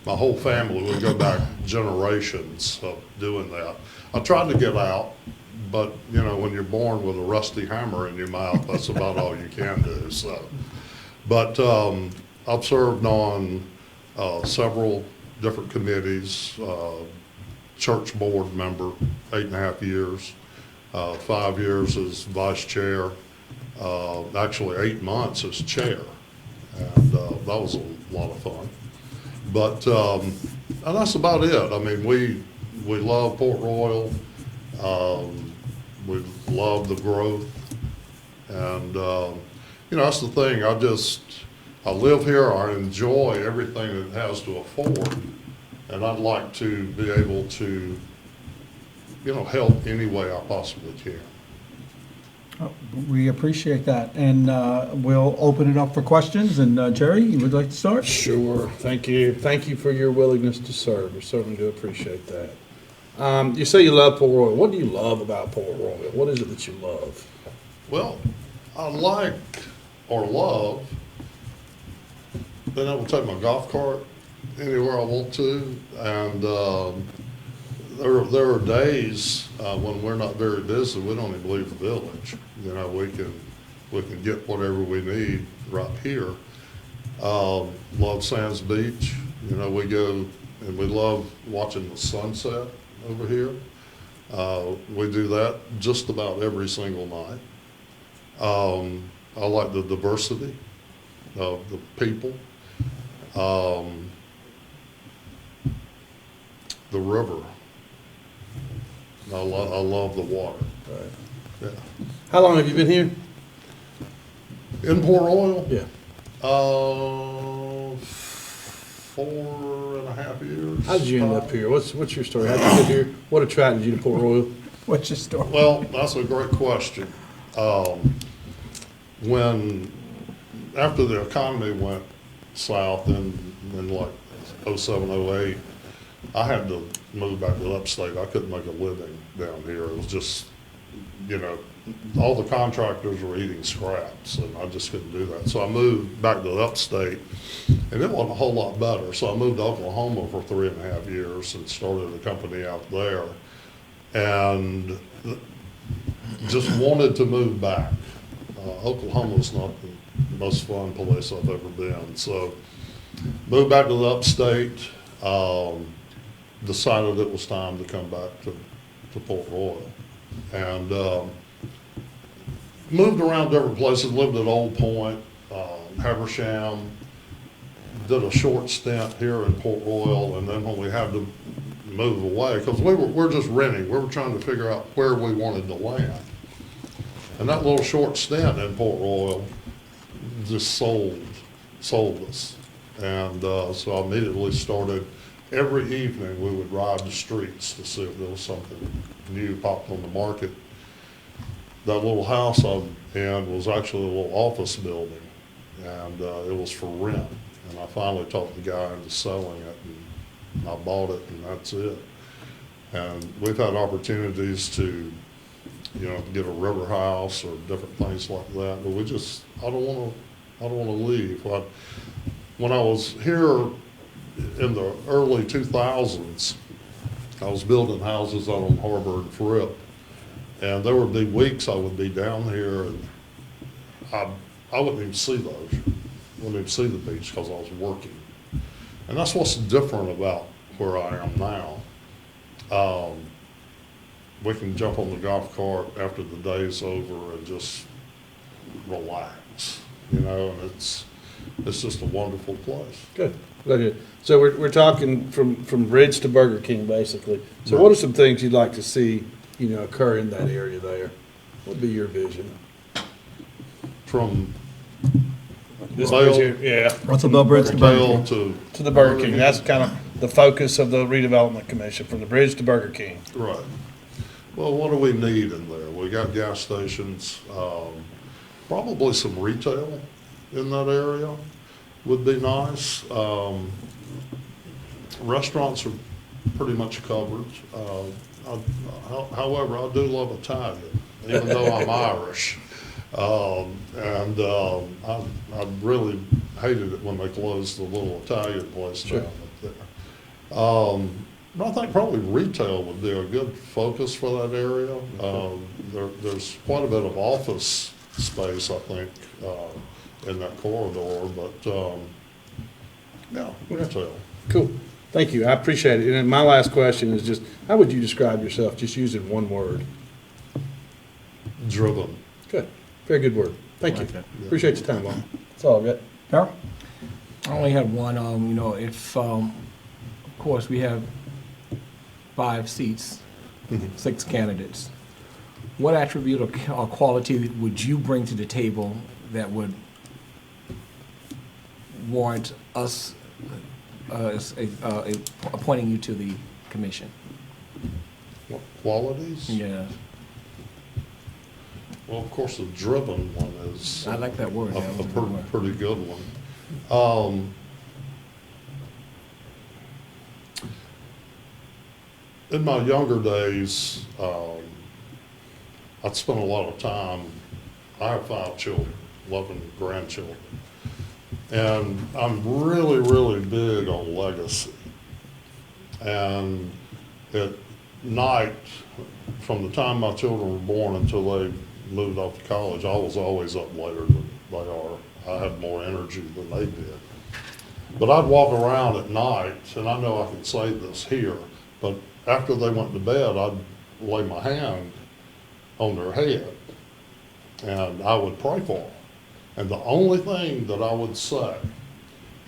My whole family would go back generations of doing that. I tried to get out, but you know, when you're born with a rusty hammer in your mouth, that's about all you can do. So, but I've served on several different committees, church board member, 8.5 years, 5 years as vice chair, actually 8 months as chair, and that was a lot of fun. But and that's about it. I mean, we love Port Royal. We love the growth, and you know, that's the thing. I live here. I enjoy everything it has to afford, and I'd like to be able to, you know, help any way I possibly can. We appreciate that, and we'll open it up for questions, and Jerry, you would like to start? Sure, thank you. Thank you for your willingness to serve. We certainly do appreciate that. You say you love Port Royal. What do you love about Port Royal? What is it that you love? Well, I like or love being able to take my golf cart anywhere I want to, and there are days when we're not very busy. We don't even leave the village. You know, we can get whatever we need right here. Love Sands Beach. You know, we go and we love watching the sunset over here. We do that just about every single night. I like the diversity of the people. The river. I love the water. Right. Yeah. How long have you been here? In Port Royal? Yeah. 4.5 years. How did you end up here? What's your story? How did you get here? What attracted you to Port Royal? What's your story? Well, that's a great question. After the economy went south in like 07, 08, I had to move back to upstate. I couldn't make a living down here. It was just, you know, all the contractors were eating scraps, and I just couldn't do that. So I moved back to upstate, and it wasn't a whole lot better. So I moved to Oklahoma for 3.5 years and started a company out there, and just wanted to move back. Oklahoma's not the most fun place I've ever been. So moved back to the upstate, decided it was time to come back to Port Royal. And moved around different places, lived at Old Point, Habersham, did a short stint here in Port Royal, and then when we had to move away, because we're just renting, we were trying to figure out where we wanted to land. And that little short stint in Port Royal just sold us. And so I immediately started, every evening we would ride the streets to see if there was something new popped on the market. That little house I'm in was actually a little office building, and it was for rent. And I finally talked the guy into selling it, and I bought it, and that's it. And we've had opportunities to, you know, get a river house or different things like that, but I don't want to leave. When I was here in the early 2000s, I was building houses out on Harbor and Fripp, and there would be weeks I would be down here, and I wouldn't even see those. I wouldn't even see the beach because I was working. And that's what's different about where I am now. We can jump on the golf cart after the day's over and just relax, you know, and it's just a wonderful place. Good. Good. So we're talking from Bridge to Burger King, basically. So what are some things you'd like to see, you know, occur in that area there? What would be your vision? From This Vail- bridge here, yeah, What's above Bridge to Burger Vail King? to the Burger King. That's kind of the focus of the redevelopment commission, from the bridge to Burger King. Right. Well, what do we need in there? We got gas stations, probably some retail in that area would be nice. Restaurants are pretty much covered. However, I do love Italian, even though I'm Irish. I really hated it when they closed the little Italian place down up there. But I think probably retail would be a good focus for that area. There's quite a bit of office space, I think, in that corridor, but, yeah, retail. Cool. Thank you. I appreciate it. And then my last question is just, how would you describe yourself? Just using one word. Driven. Good. Very good word. Thank you. like that. Appreciate your time, Lon. That's all I've got. Carol? I only had one, you know, if, of course, we have 5 seats, 6 candidates. What attribute or quality would you bring to the table that would warrant us appointing you to the commission? What qualities? Yeah, Well, of course, the driven one is I like that word. a That was a good word. pretty good one. In my younger days, I'd spent a lot of time, I have 5 children, 11 grandchildren. And I'm really, really big on legacy. And at night, from the time my children were born until they moved off to college, I was always up later than they are. I had more energy than they did. But I'd walk around at night, and I know I can say this here, but after they went to bed, I'd lay my hand on their head, and I would pray for them. And the only thing that I would say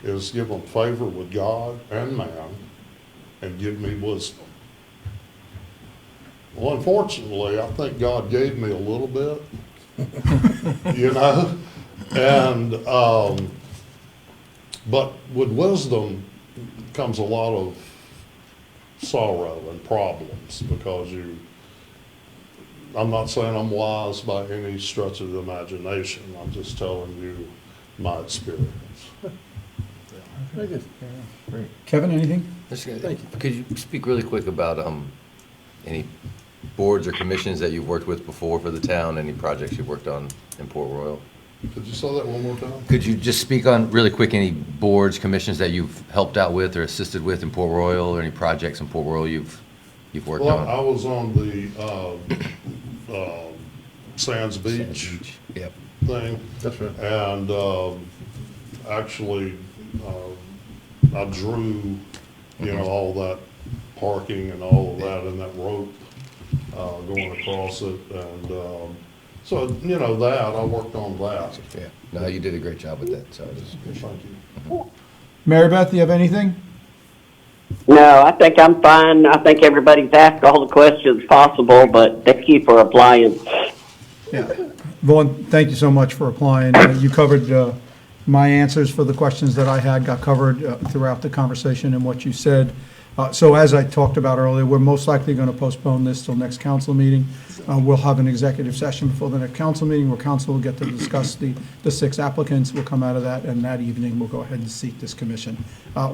is give them favor with God and man, and give me wisdom. Well, unfortunately, I think God gave me a little bit, you know? And, but with wisdom comes a lot of sorrow and problems because I'm not saying I'm wise by any stretch of the imagination. I'm just telling you my experience. Very good. Kevin, anything? Thank you. Could you speak really quick about any boards or commissions that you've worked with before for the town, any projects you've worked on in Port Royal? Could you say that one more time? Could you just speak on, really quick, any boards, commissions that you've helped out with or assisted with in Port Royal, or any projects in Port Royal you've worked Well, on? I was on the Sands Beach Yep. thing. That's right. And actually, I drew, you know, all that parking and all of that and that rope going across it. And so, you know, that, I worked on that. Yeah. No, you did a great job with that, so I just Thank you. Mary Beth, do you have anything? No, I think I'm fine. I think everybody's asked all the questions possible, but thank you for applying. Yeah. Vaughn, thank you so much for applying. You covered my answers for the questions that I had, got covered throughout the conversation and what you said. So as I talked about earlier, we're most likely going to postpone this till next council meeting. We'll have an executive session before the next council meeting where council will get to discuss the 6 applicants. We'll come out of that, and that evening, we'll go ahead and seat this commission.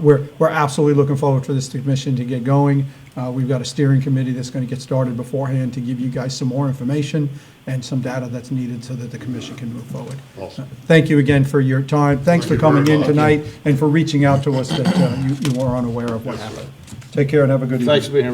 We're absolutely looking forward for this commission to get going. We've got a steering committee that's going to get started beforehand to give you guys some more information and some data that's needed so that the commission can move forward. Awesome. Thank you again for your time. Thanks for Thank you very coming in much. tonight and for reaching out to us that you were unaware of what happened. Take care and have a good evening. Thanks for being here,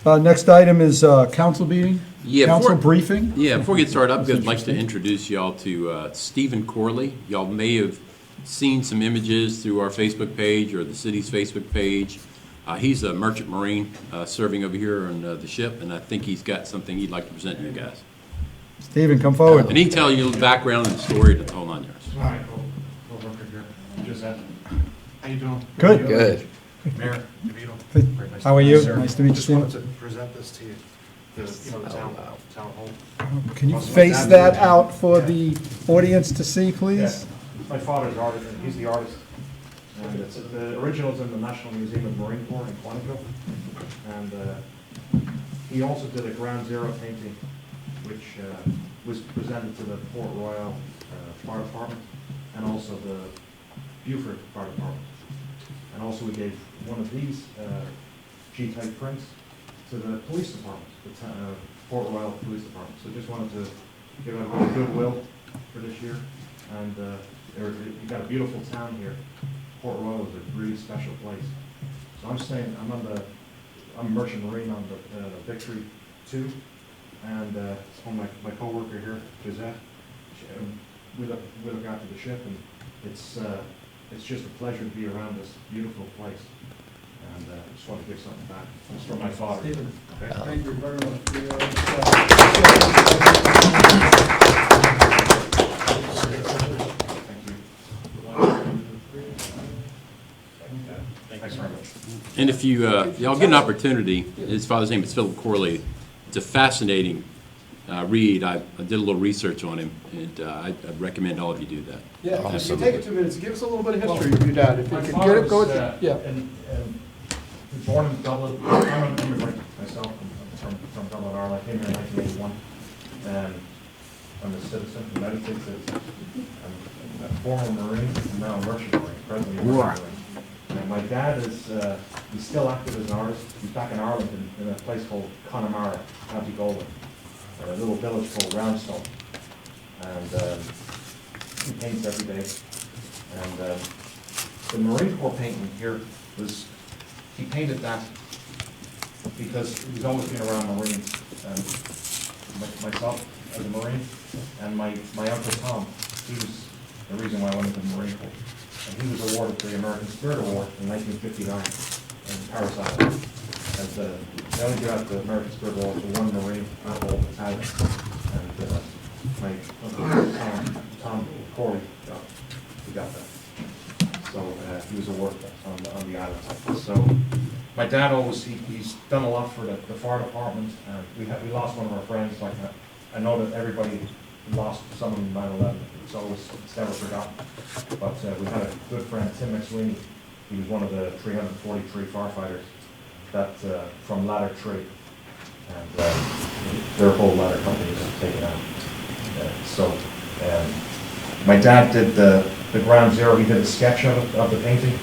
Ron. Next item is council meeting. Yeah, Council before- briefing. Yeah, before we get started, I'd like to introduce y'all to Stephen Corley. Y'all may have seen some images through our Facebook page or the city's Facebook page. He's a merchant marine serving over here on the ship, and I think he's got something he'd like to present to you guys. Stephen, come forward. And he can tell you the background and the story to the whole 9 yards. All right, we'll work it here. Just that. How you doing? Good. Good. Mayor DeVito. Very nice How are to meet you? sir. Nice to meet you, Just Stephen. wanted to present this to you, the town hall. Can you face that out for the audience to see, please? My father's artist, and he's the artist. And it's, the original's in the National Museum of Marine Corps in Quantico. And he also did a Ground Zero painting, which was presented to the Port Royal Fire Department and also the Beaufort Fire Department. And also we gave one of these G-type prints to the police department, Port Royal Police Department. So just wanted to give out a bit of goodwill for this year. And you've got a beautiful town here. Port Royal is a really special place. So I'm saying, I'm a merchant marine on the Victory 2. And it's on my co-worker here, Gisette. We look after the ship, and it's just a pleasure to be around this beautiful place. And I just want to give something back. It's from my father. Stephen, Okay. thank you very much for your Thanks very much. And if y'all get an opportunity, his father's name is Philip Corley. It's a fascinating read. I did a little research on him, and I'd recommend all of you do that. Yeah, if you Awesome. take it 2 minutes, give us a little bit of history of your dad. If you My could father get it, go was, ahead. Yeah. He was born in Dublin. I'm an immigrant myself from Dublin, Ireland. I came here in 1981. And I'm a citizen, a United States citizen. I'm a former Marine, and now a merchant Marine, presently a merchant Marine. And my dad is, he's still active as an artist. He's back in Ireland in a place called Connemara, County Galway, a little village called Roundstone. And he paints every day. And the Marine Corps painting here was, he painted that because he's always been around Marines. And myself as a Marine, and my Uncle Tom, he was the reason why I went into the Marine Corps. And he was awarded the American Spirit Award in 1959 in Paris, Ireland. And they only give out the American Spirit Award to one Marine out of all battalions. And my Uncle Tom Corley, he got that. So he was awarded that on the island. So my dad always, he's done a lot for the fire department. We lost one of our friends. Like I know that everybody lost someone in 9/11. It's never forgotten. But we had a good friend, Tim McSweeney. He was one of the 343 firefighters that from Ladder Tree, and their whole ladder company was taken out. My dad did the Ground Zero. He did a sketch of the painting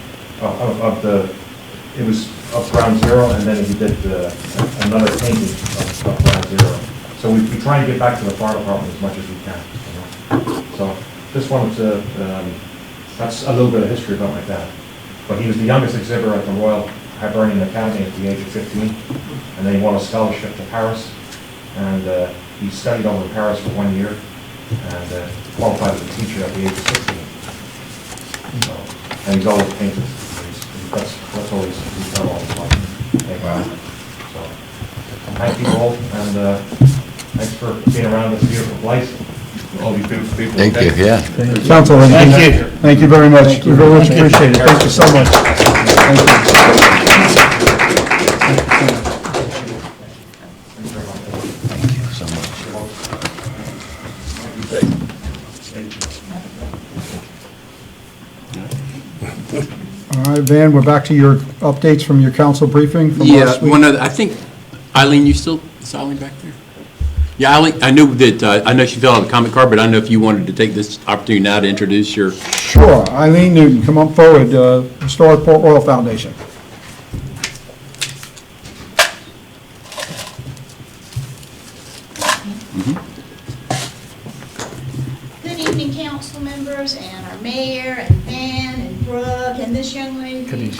it was of Ground Zero, and then he did another painting of Ground Zero. So we try and get back to the fire department as much as we can. So just wanted to, that's a little bit of history about my dad. But he was the youngest exhibitor at the Royal Hibernian Academy at the age of 15, and then he won a scholarship to Paris, and he studied over in Paris for 1 year, and qualified as a teacher at the age of 16. So, and he's always painted. That's all he's done all his life. Wow. So, thank you all, and thanks for being around this beautiful place. All these beautiful people. Thank you, yeah. Council, thank you very much. We very much appreciate it. Thank you so much. Thank you. Thank you so much. All right, Van, we're back to your updates from your council briefing from last week. One other, I think, Eileen, is Eileen back there? Yeah, Eileen, I knew that, I know she filled out a comment card, but I don't know if you wanted to take this opportunity now to introduce your... Sure. Eileen Newton, come up forward, Historic Port Royal Foundation. Good evening, council members, and our mayor, and Van, and Brooke, and this young lady. We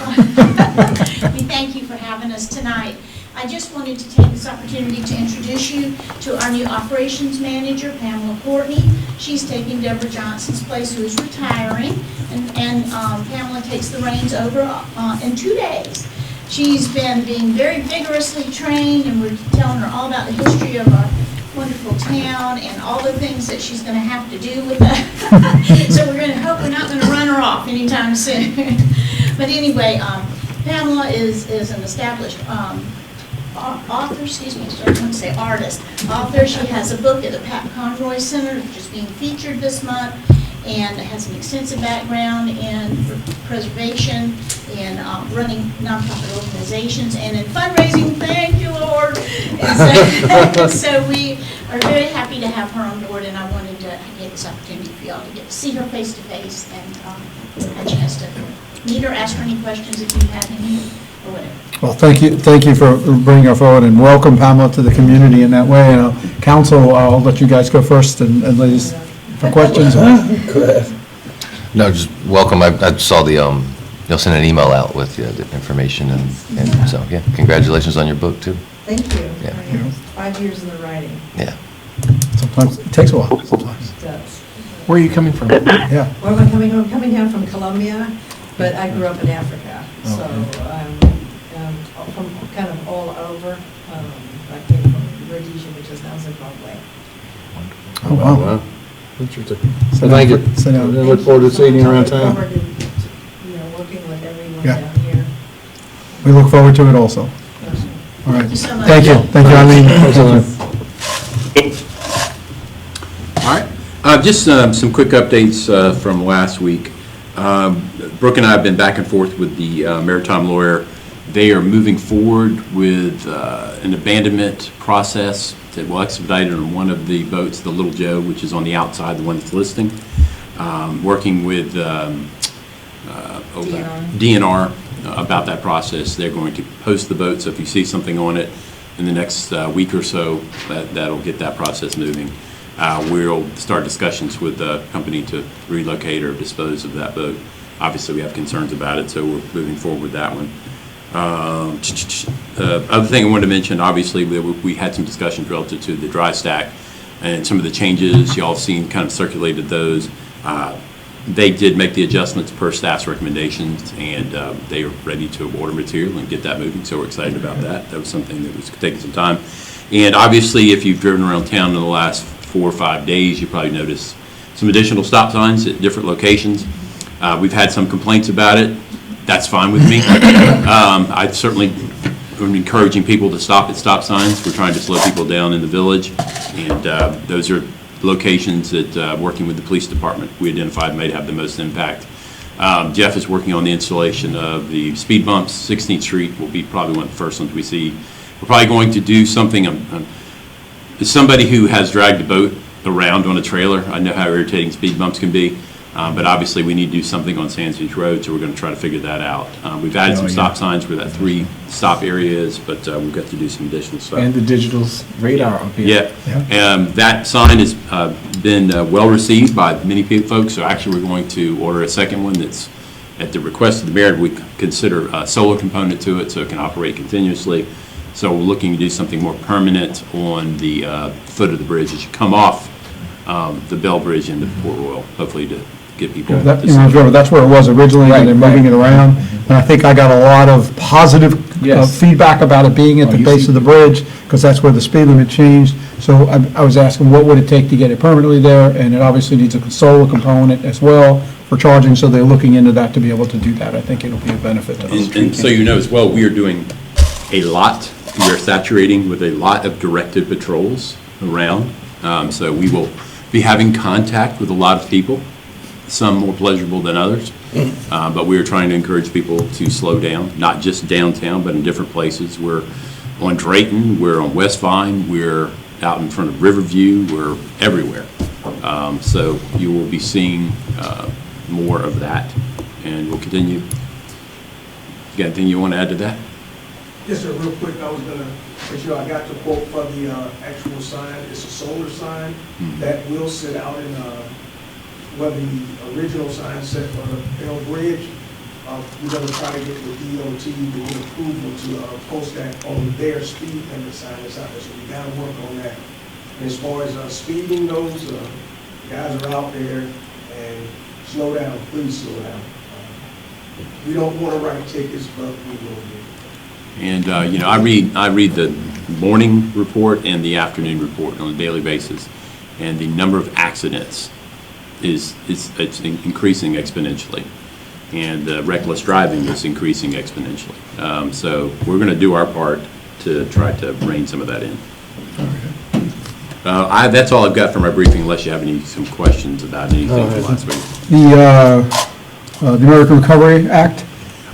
thank you for having us tonight. I just wanted to take this opportunity to introduce you to our new operations manager, Pamela Courtney. She's taking Deborah Johnson's place, who is retiring, and Pamela takes the reins over in 2 days. She's been being very vigorously trained, and we're telling her all about the history of our wonderful town and all the things that she's going to have to do with us. So we're going to hope we're not going to run her off anytime soon. But anyway, Pamela is an established author, excuse me, I want to say artist, author. She has a book at the Pat Conroy Center, which is being featured this month, and has an extensive background in preservation, in running nonprofit organizations, and in fundraising. Thank you, Lord. And so we are very happy to have her on board, and I wanted to get this opportunity for y'all to get to see her face to face and a chance to meet her, ask her any questions if you have any. or whatever. Well, thank you for bringing her forward, and welcome Pamela to the community in that way. And council, I'll let you guys go first, and ladies, for questions. No, just welcome. I saw the, you'll send an email out with the information, and so, yeah, congratulations on your book, too. Thank you. Yeah. 5 years in the writing. Yeah. Sometimes, it takes a while, sometimes. It does. Where are you coming from? Yeah. Where am I coming from? I'm coming down from Colombia, but I grew up in Africa, so I'm from kind of all over. I came from Rhodesia, which is now Zimbabwe. Oh, wow. Interesting. So Thank you. sit down. I look forward to seeing you around town. Forward to, working with everyone Yeah. down here. We look forward to it also. All right. Thank you so much. Thank you. Thank you, Eileen. All right. Just some quick updates from last week. Brooke and I have been back and forth with the maritime lawyer. They are moving forward with an abandonment process that will expedite it on one of the boats, the Little Joe, which is on the outside, the one that's listing. Working with DNR about that process. They're going to post the boat, so if you see something on it in the next week or so, that'll get that process moving. We'll start discussions with the company to relocate or dispose of that boat. Obviously, we have concerns about it, so we're moving forward with that one. Other thing I wanted to mention, obviously, we had some discussions relative to the dry stack and some of the changes. Y'all have seen, kind of circulated those. They did make the adjustments per staff's recommendations, and they are ready to order material and get that moving, so we're excited about that. That was something that was taking some time. And obviously, if you've driven around town in the last 4 or 5 days, you probably noticed some additional stop signs at different locations. We've had some complaints about it. That's fine with me. I certainly am encouraging people to stop at stop signs. We're trying to slow people down in the village, and those are locations that, working with the police department, we identified might have the most impact. Jeff is working on the installation of the speed bumps. 16th Street will be probably one of the first ones we see. We're probably going to do something. As somebody who has dragged a boat around on a trailer, I know how irritating speed bumps can be. But obviously, we need to do something on Sands Beach Road, so we're going to try to figure that out. We've added some stop signs where that 3 stop area is, but we've got to do some additional stuff. And the digital's radar up here. Yeah. That sign has been well received by many folks, so actually we're going to order a second one that's at the request of the mayor. We consider a solar component to it so it can operate continuously. So we're looking to do something more permanent on the foot of the bridge as you come off the Bell Bridge into Port Royal, hopefully to get people. Remember, that's where it was originally, and they're moving it around. And I think I got a lot of positive feedback about it being at the base of the bridge, because that's where the speed limit changed. So I was asking, what would it take to get it permanently there? And it obviously needs a solar component as well for charging, so they're looking into that to be able to do that. I think it'll be a benefit to us. And so you know as well, we are doing a lot. We are saturating with a lot of directed patrols around. So we will be having contact with a lot of people, some more pleasurable than others. But we are trying to encourage people to slow down, not just downtown, but in different places. We're on Drayton, we're on West Vine, we're out in front of Riverview, we're everywhere. So you will be seeing more of that, and we'll continue. You got anything you want to add to that? Yes, sir, real quick, I was gonna make sure I got the quote for the actual sign. It's a solar sign that will sit out in, where the original sign set for the Bell Bridge. We're gonna try to get the DOT to get approval to post that on their speed limit sign that's out there, so we gotta work on that. And as far as speeding goes, guys are out there, and slow down, please slow down. We don't wanna write tickets, but we will do. And, you know, I read the morning report and the afternoon report on a daily basis, and the number of accidents it's increasing exponentially, and reckless driving is increasing exponentially. So we're going to do our part to try to rein some of that in. That's all I've got for my briefing, unless you have some questions about anything from last week. The American Recovery Act?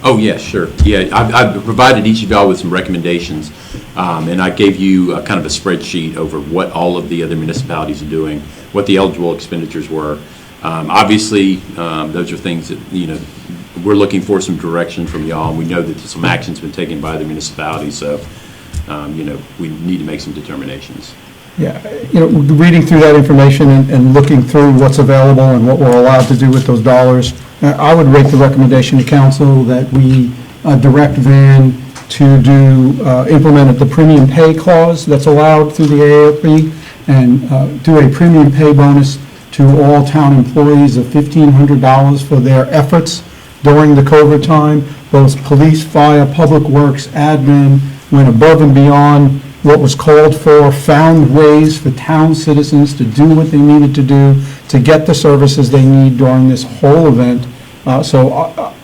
Oh, yes, sure. Yeah, I've provided each of y'all with some recommendations, and I gave you kind of a spreadsheet over what all of the other municipalities are doing, what the eligible expenditures were. Obviously, those are things that, you know, we're looking for some direction from y'all, and we know that some action's been taken by the municipality, so, we need to make some determinations. Yeah, reading through that information and looking through what's available and what we're allowed to do with those dollars, I would make the recommendation to council that we direct Van to implement the premium pay clause that's allowed through the AARP and do a premium pay bonus to all town employees of $1,500 for their efforts during the COVID time. Both police, fire, public works, admin went above and beyond what was called for, found ways for town citizens to do what they needed to do to get the services they need during this whole event. So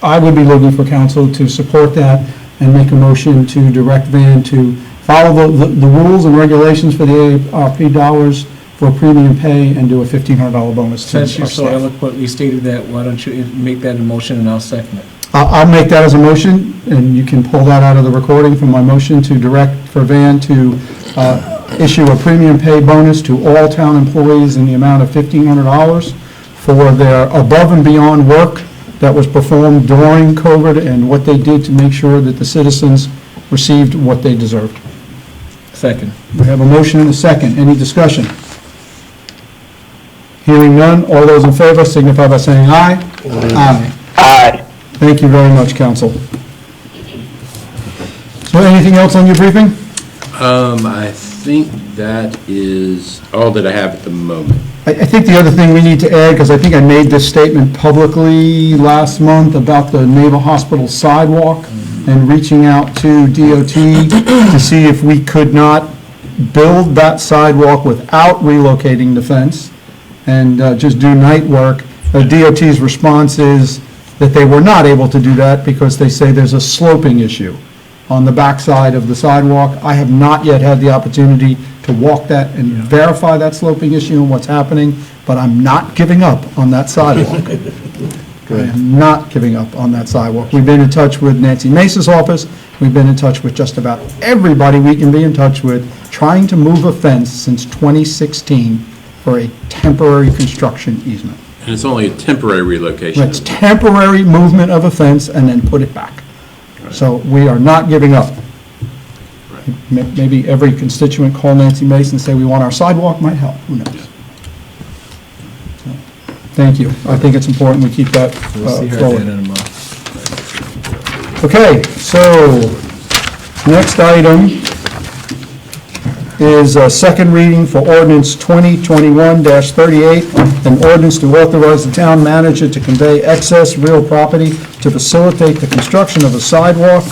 I would be looking for council to support that and make a motion to direct Van to follow the rules and regulations for the AARP dollars for premium pay and do a $1,500 bonus to our Since you so staff. eloquently stated that, why don't you make that a motion and I'll second it? I'll make that as a motion, and you can pull that out of the recording from my motion to direct for Van to issue a premium pay bonus to all town employees in the amount of $1,500 for their above and beyond work that was performed during COVID and what they did to make sure that the citizens received what they deserved. Second. We have a motion and a second. Any discussion? Hearing none, all those in favor signify by saying aye. Aye. Aye. Thank you very much, council. So anything else on your briefing? I think that is all that I have at the moment. I think the other thing we need to add, because I think I made this statement publicly last month about the Naval Hospital sidewalk and reaching out to DOT to see if we could not build that sidewalk without relocating the fence and just do night work. DOT's response is that they were not able to do that because they say there's a sloping issue on the backside of the sidewalk. I have not yet had the opportunity to walk that and verify that sloping issue and what's happening, but I'm not giving up on that sidewalk. I am not giving up on that sidewalk. We've been in touch with Nancy Mace's office. We've been in touch with just about everybody we can be in touch with, trying to move a fence since 2016 for a temporary construction easement. And it's only a temporary relocation. It's temporary movement of a fence and then put it back. So we are not giving up. Maybe every constituent call Nancy Mace and say we want our sidewalk, might help, who knows? So, thank you. I think it's important we keep that We'll see her at the forward. end of the month. Okay, so next item is a second reading for ordinance 2021-38, an ordinance to authorize the town manager to convey excess real property to facilitate the construction of a sidewalk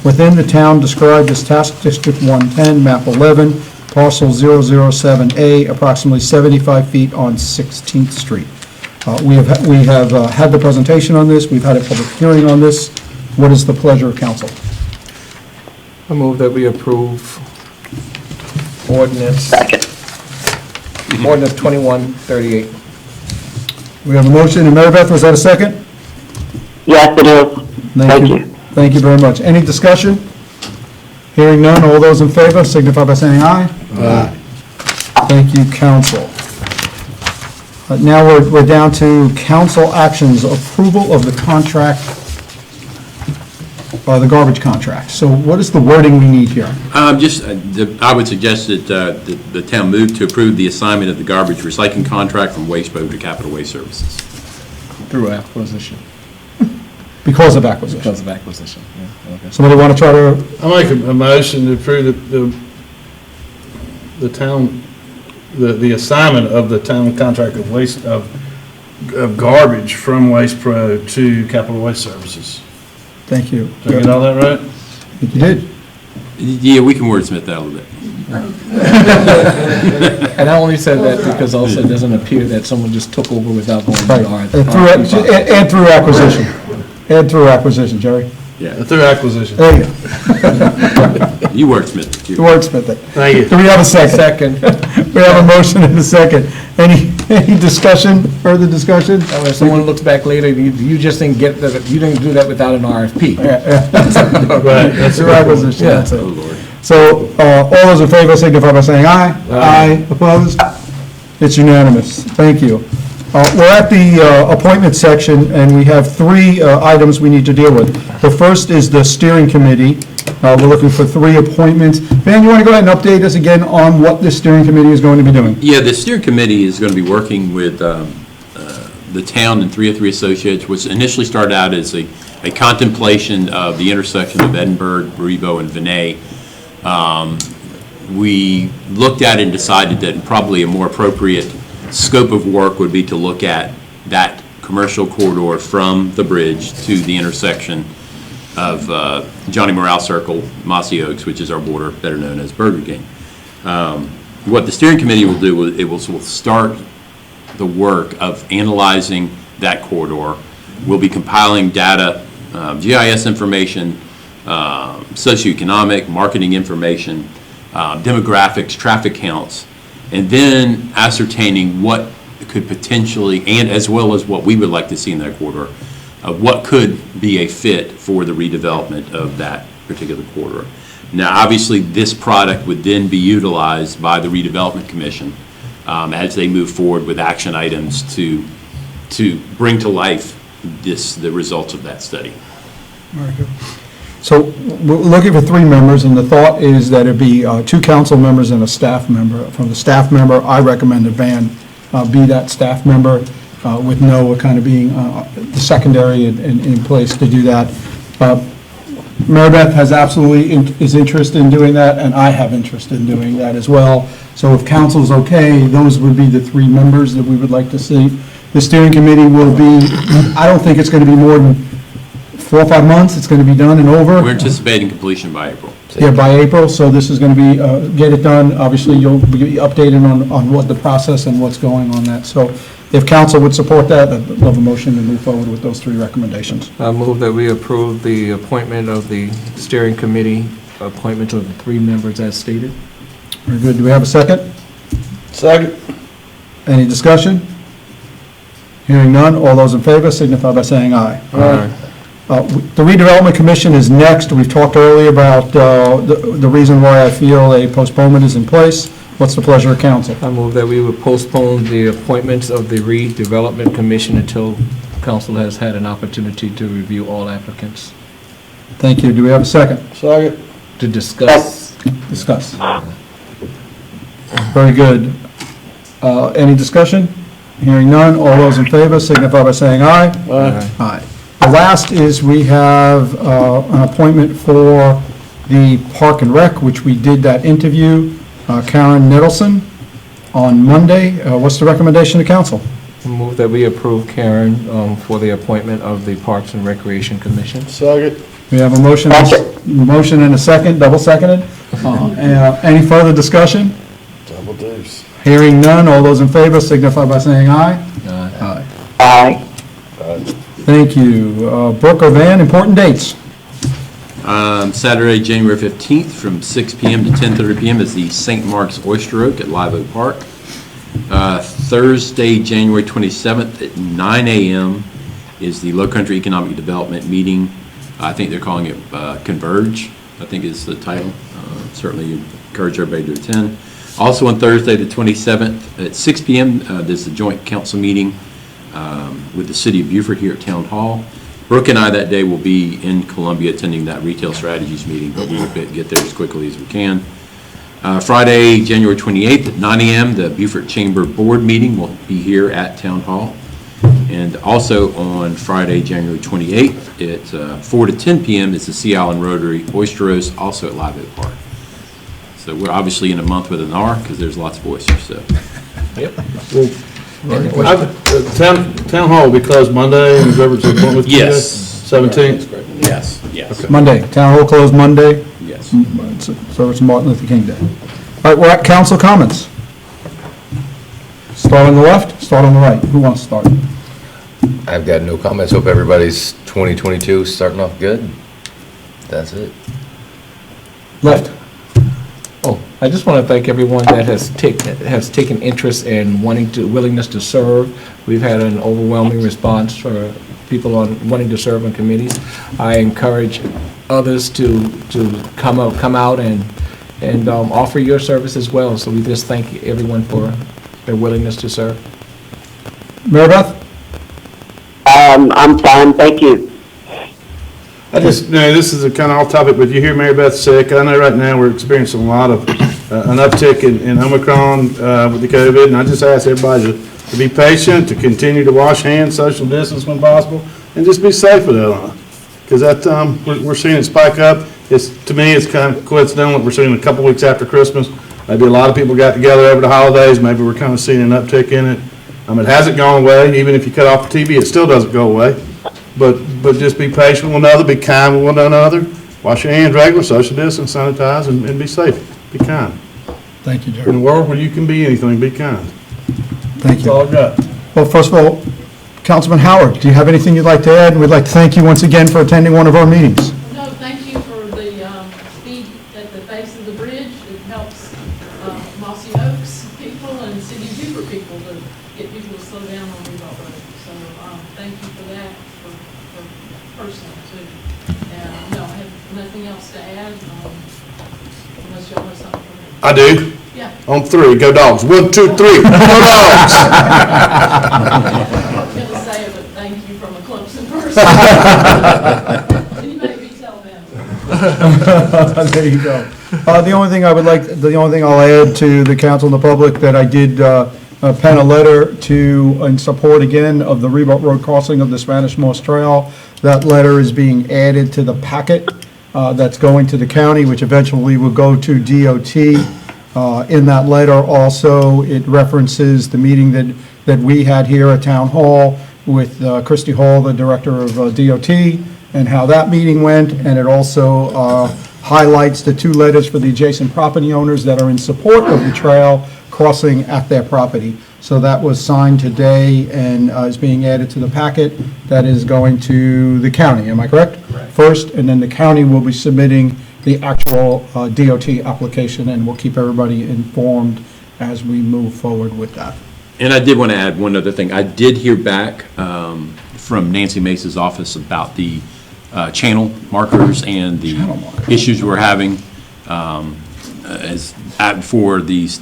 within the town described as Task District 110, map 11, parcel 007A, approximately 75 feet on 16th Street. We have had the presentation on this. We've had a public hearing on this. What is the pleasure of council? I move that we approve ordinance 2138. We have a motion, and Mary Beth, was that a second? Yes, it is. Thank you. Thank you very much. Any discussion? Hearing none, all those in favor signify by saying aye. Aye. Thank you, council. Now we're down to council actions, approval of the contract, the garbage contract. So what is the wording we need here? I would suggest that the town move to approve the assignment of the garbage recycling contract from Waste Pro to Capital Waste Services. Through acquisition. Because of acquisition. Because of acquisition, yeah, okay. Somebody want to try to, I make a motion to approve the town, the assignment of the town contract of waste, of garbage from Waste Pro to Capital Waste Services. thank you. Did I get all that right? I think you did. Yeah, we can wordsmith that a little bit. And I only said that because also it doesn't appear that someone just took over without going to Right. our. And through acquisition. And through acquisition, Jerry. Yeah. Through acquisition. There you go. You wordsmith it. You wordsmith it. Thank you. Do we have a second? Second. We have a motion and a second. Any discussion, further discussion? When someone looks back later, you just didn't get that, you didn't do that without an RFP. Yeah. Right, that's Through acquisition, that's Oh, it. Lord. So, all those in favor signify by saying aye. Aye. Opposed? It's unanimous. Thank you. We're at the appointment section, and we have three items we need to deal with. The first is the steering committee. We're looking for three appointments. Van, you want to go ahead and update us again on what this steering committee is going to be doing? Yeah, the steering committee is going to be working with the town and 303 Associates, which initially started out as a contemplation of the intersection of Edinburgh, Baribo, and Vinay. We looked at it and decided that probably a more appropriate scope of work would be to look at that commercial corridor from the bridge to the intersection of Johnny Morale Circle, Mossy Oaks, which is our border, better known as Burger King. What the steering committee will do, will start the work of analyzing that corridor. We'll be compiling data, GIS information, socioeconomic, marketing information, demographics, traffic counts, and then ascertaining what could potentially, and as well as what we would like to see in that corridor, what could be a fit for the redevelopment of that particular corridor. Now, obviously, this product would then be utilized by the Redevelopment Commission as they move forward with action items to bring to life the results of that study. Very good. So we're looking for three members, and the thought is that it'd be two council members and a staff member. From the staff member, I recommend that Van be that staff member, with Noah kind of being the secondary in place to do that. Maribeth has absolutely is interested in doing that, and I have interest in doing that as well. So if council's okay, those would be the three members that we would like to see. The steering committee will be, I don't think it's going to be more than 4 or 5 months. It's going to be done and over. We're anticipating completion by April. Yeah, by April, so this is going to be, get it done. Obviously, you'll be updated on what the process and what's going on that. So if council would support that, I'd love a motion to move forward with those three recommendations. I move that we approve the appointment of the steering committee, appointment of the three members as stated. Very good. Do we have a second? Second. Any discussion? Hearing none, all those in favor signify by saying aye. Aye. The redevelopment commission is next. We've talked earlier about the reason why I feel a postponement is in place. What's the pleasure of council? I move that we would postpone the appointments of the redevelopment commission until council has had an opportunity to review all applicants. Thank you. Do we have a second? Second. To discuss. Discuss. Very good. Any discussion? Hearing none, all those in favor signify by saying aye. Aye. Aye. The last is we have an appointment for the Park and Rec, which we did that interview, Karen Nettleson, on Monday. What's the recommendation to council? I move that we approve Karen for the appointment of the Parks and Recreation Commission. Second. We have a motion and a second, double seconded. Any further discussion? Double deuce. Hearing none, all those in favor signify by saying aye. Aye. Aye. Thank you. Brooke or Van, important dates. Saturday, January 15th, from 6 p.m. to 10:30 p.m. is the St. Mark's Oyster Oak at Live Oak Park. Thursday, January 27th at 9 a.m. is the Low Country Economic Development meeting. I think they're calling it Converge, I think is the title. Certainly encourage everybody to attend. Also on Thursday, the 27th at 6 p.m., there's the joint council meeting with the City of Beaufort here at Town Hall. Brooke and I that day will be in Columbia attending that retail strategies meeting, but we will get there as quickly as we can. Friday, January 28th at 9 a.m., the Beaufort Chamber Board meeting will be here at Town Hall. And also on Friday, January 28th at 4 to 10 p.m. is the Sea Island Rotary Oyster Roast, also at Live Oak Park. So we're obviously in a month with an R because there's lots of oysters. So. Yep. Town hall will be closed Monday, and whoever's appointment. Yes. 17th? Yes, yes. Okay. Monday, town hall closed Monday. Yes. So it's Martin Luther King Day. All right, we're at council comments. Start on the left, start on the right. Who wants to start? I've got no comments. Hope everybody's 2022 starting off good. That's it. Left. Oh, I just want to thank everyone that has taken interest in willingness to serve. We've had an overwhelming response for people wanting to serve on committees. I encourage others to come out and offer your service as well. So we just thank everyone for their willingness to serve. Mary Beth? I'm fine, thank you. I just, this is a kind of off topic, but you hear Mary Beth sick. I know right now we're experiencing a lot of, an uptick in Omicron with the COVID, and I just ask everybody to be patient, to continue to wash hands, social distance when possible, and just be safe with that. Because that, we're seeing it spike up. To me, it's kind of coincidental that we're seeing a couple weeks after Christmas. Maybe a lot of people got together over the holidays. Maybe we're kind of seeing an uptick in it. It hasn't gone away. Even if you cut off the TV, it still doesn't go away. But just be patient with one another, be kind with one another, wash your hands regular, social distance, sanitize, and be safe. Be kind. Thank you, In a Jerry. world where you can be anything, be kind. Thank That's all you. I've got. Well, first of all, Councilman Howard, do you have anything you'd like to add? And we'd like to thank you once again for attending one of our meetings. No, thank you for the speed at the base of the bridge. It helps Mossy Oaks people and City of Hoover people to get people to slow down on Reebok Road. So thank you for that, for personal too. No, I have nothing else to add unless y'all have something for me. I do. Yeah. On 3, go Dogs. 1, 2, 3, go Dogs! I was going to say it, but thank you from a Clemson person. Can you make me tell them? There you go. The only thing I'll add to the council and the public, that I did pen a letter in support again of the Reebok Road crossing of the Spanish Moss Trail. That letter is being added to the packet that's going to the county, which eventually will go to DOT. In that letter also, it references the meeting that we had here at Town Hall with Christy Hall, the director of DOT, and how that meeting went. And it also highlights the 2 letters for the adjacent property owners that are in support of the trail crossing at their property. So that was signed today and is being added to the packet that is going to the county. Am I correct? Correct. First, and then the county will be submitting the actual DOT application, and we'll keep everybody informed as we move forward with that. And I did want to add one other thing. I did hear back from Nancy Mace's office about the channel markers and the issues we're having for these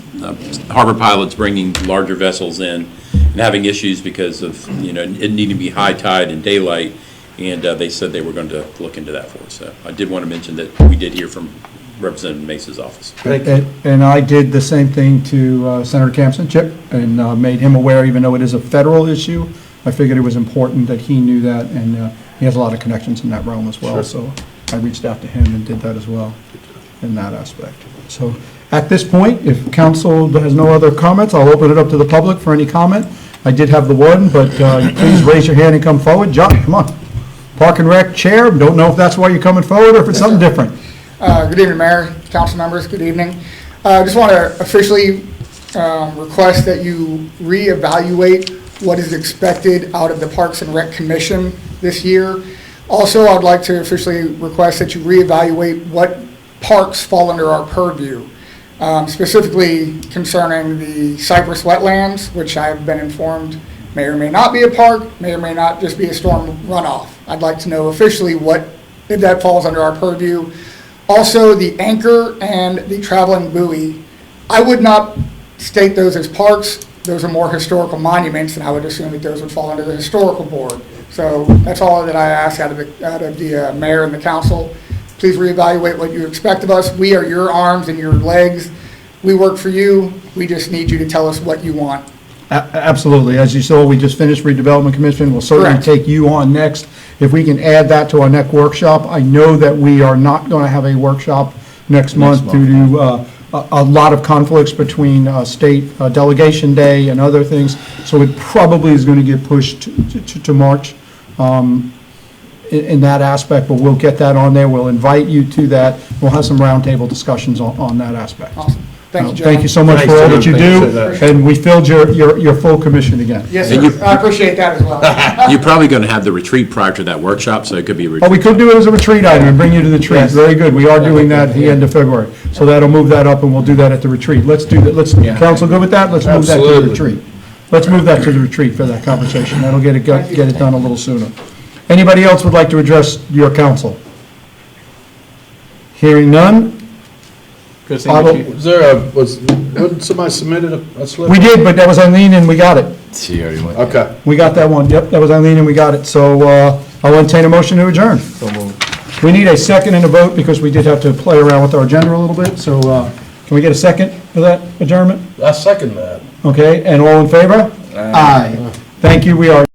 harbor pilots bringing larger vessels in and having issues because of, it needing to be high tide and daylight. And they said they were going to look into that for us. So I did want to mention that we did hear from Representative Mace's office. And I did the same thing to Senator Campson, Chip, and made him aware, even though it is a federal issue. I figured it was important that he knew that, and he has a lot of connections in that realm as well. Sure. So I reached out to him and did that as well in that aspect. So at this point, if council has no other comments, I'll open it up to the public for any comment. I did have the one, but please raise your hand and come forward. John, come on. Park and Rec Chair, don't know if that's why you're coming forward or if it's something different. Good evening, Mayor, council members, good evening. Just want to officially request that you reevaluate what is expected out of the Parks and Rec Commission this year. Also, I'd like to officially request that you reevaluate what parks fall under our purview, specifically concerning the Cypress Wetlands, which I've been informed may or may not be a park, may or may not just be a storm runoff. I'd like to know officially if that falls under our purview. Also, the anchor and the traveling buoy, I would not state those as parks. Those are more historical monuments, and I would assume that those would fall under the historical board. So that's all that I ask out of the mayor and the council. Please reevaluate what you expect of us. We are your arms and your legs. We work for you. We just need you to tell us what you want. Absolutely. As you saw, we just finished redevelopment commission. We'll certainly Correct. take you on next. If we can add that to our next workshop, I know that we are not going to have a workshop next month due to a lot of conflicts between state delegation day and other things. So it probably is going to get pushed to March in that aspect, but we'll get that on there. We'll invite you to that. We'll have some roundtable discussions on that aspect. Awesome. Thank you, John. Thank you so much for all that you do, and we filled your full commission again. Yes, sir. I appreciate that as well. You're probably going to have the retreat prior to that workshop, so it could be a retreat. Oh, we could do it as a retreat item and bring you to the retreat. Very good. We are doing that at the end of February. So that'll move that up, and we'll do that at the retreat. Let's do that. Council good with that? Let's move that to the retreat. Let's move that to the retreat for that conversation. That'll get it done a little sooner. Anybody else would like to address your council? Hearing none? Is there wasn't somebody submitted a slip? We did, but that was Eileen and we got it. She already went. Okay. We got that one. Yep, that was Eileen and we got it. So I'll entertain a motion to adjourn. We need a second and a vote because we did have to play around with our agenda a little bit. So can we get a second for that adjournment? I second that. Okay, and all in favor? Aye. Thank you. We are.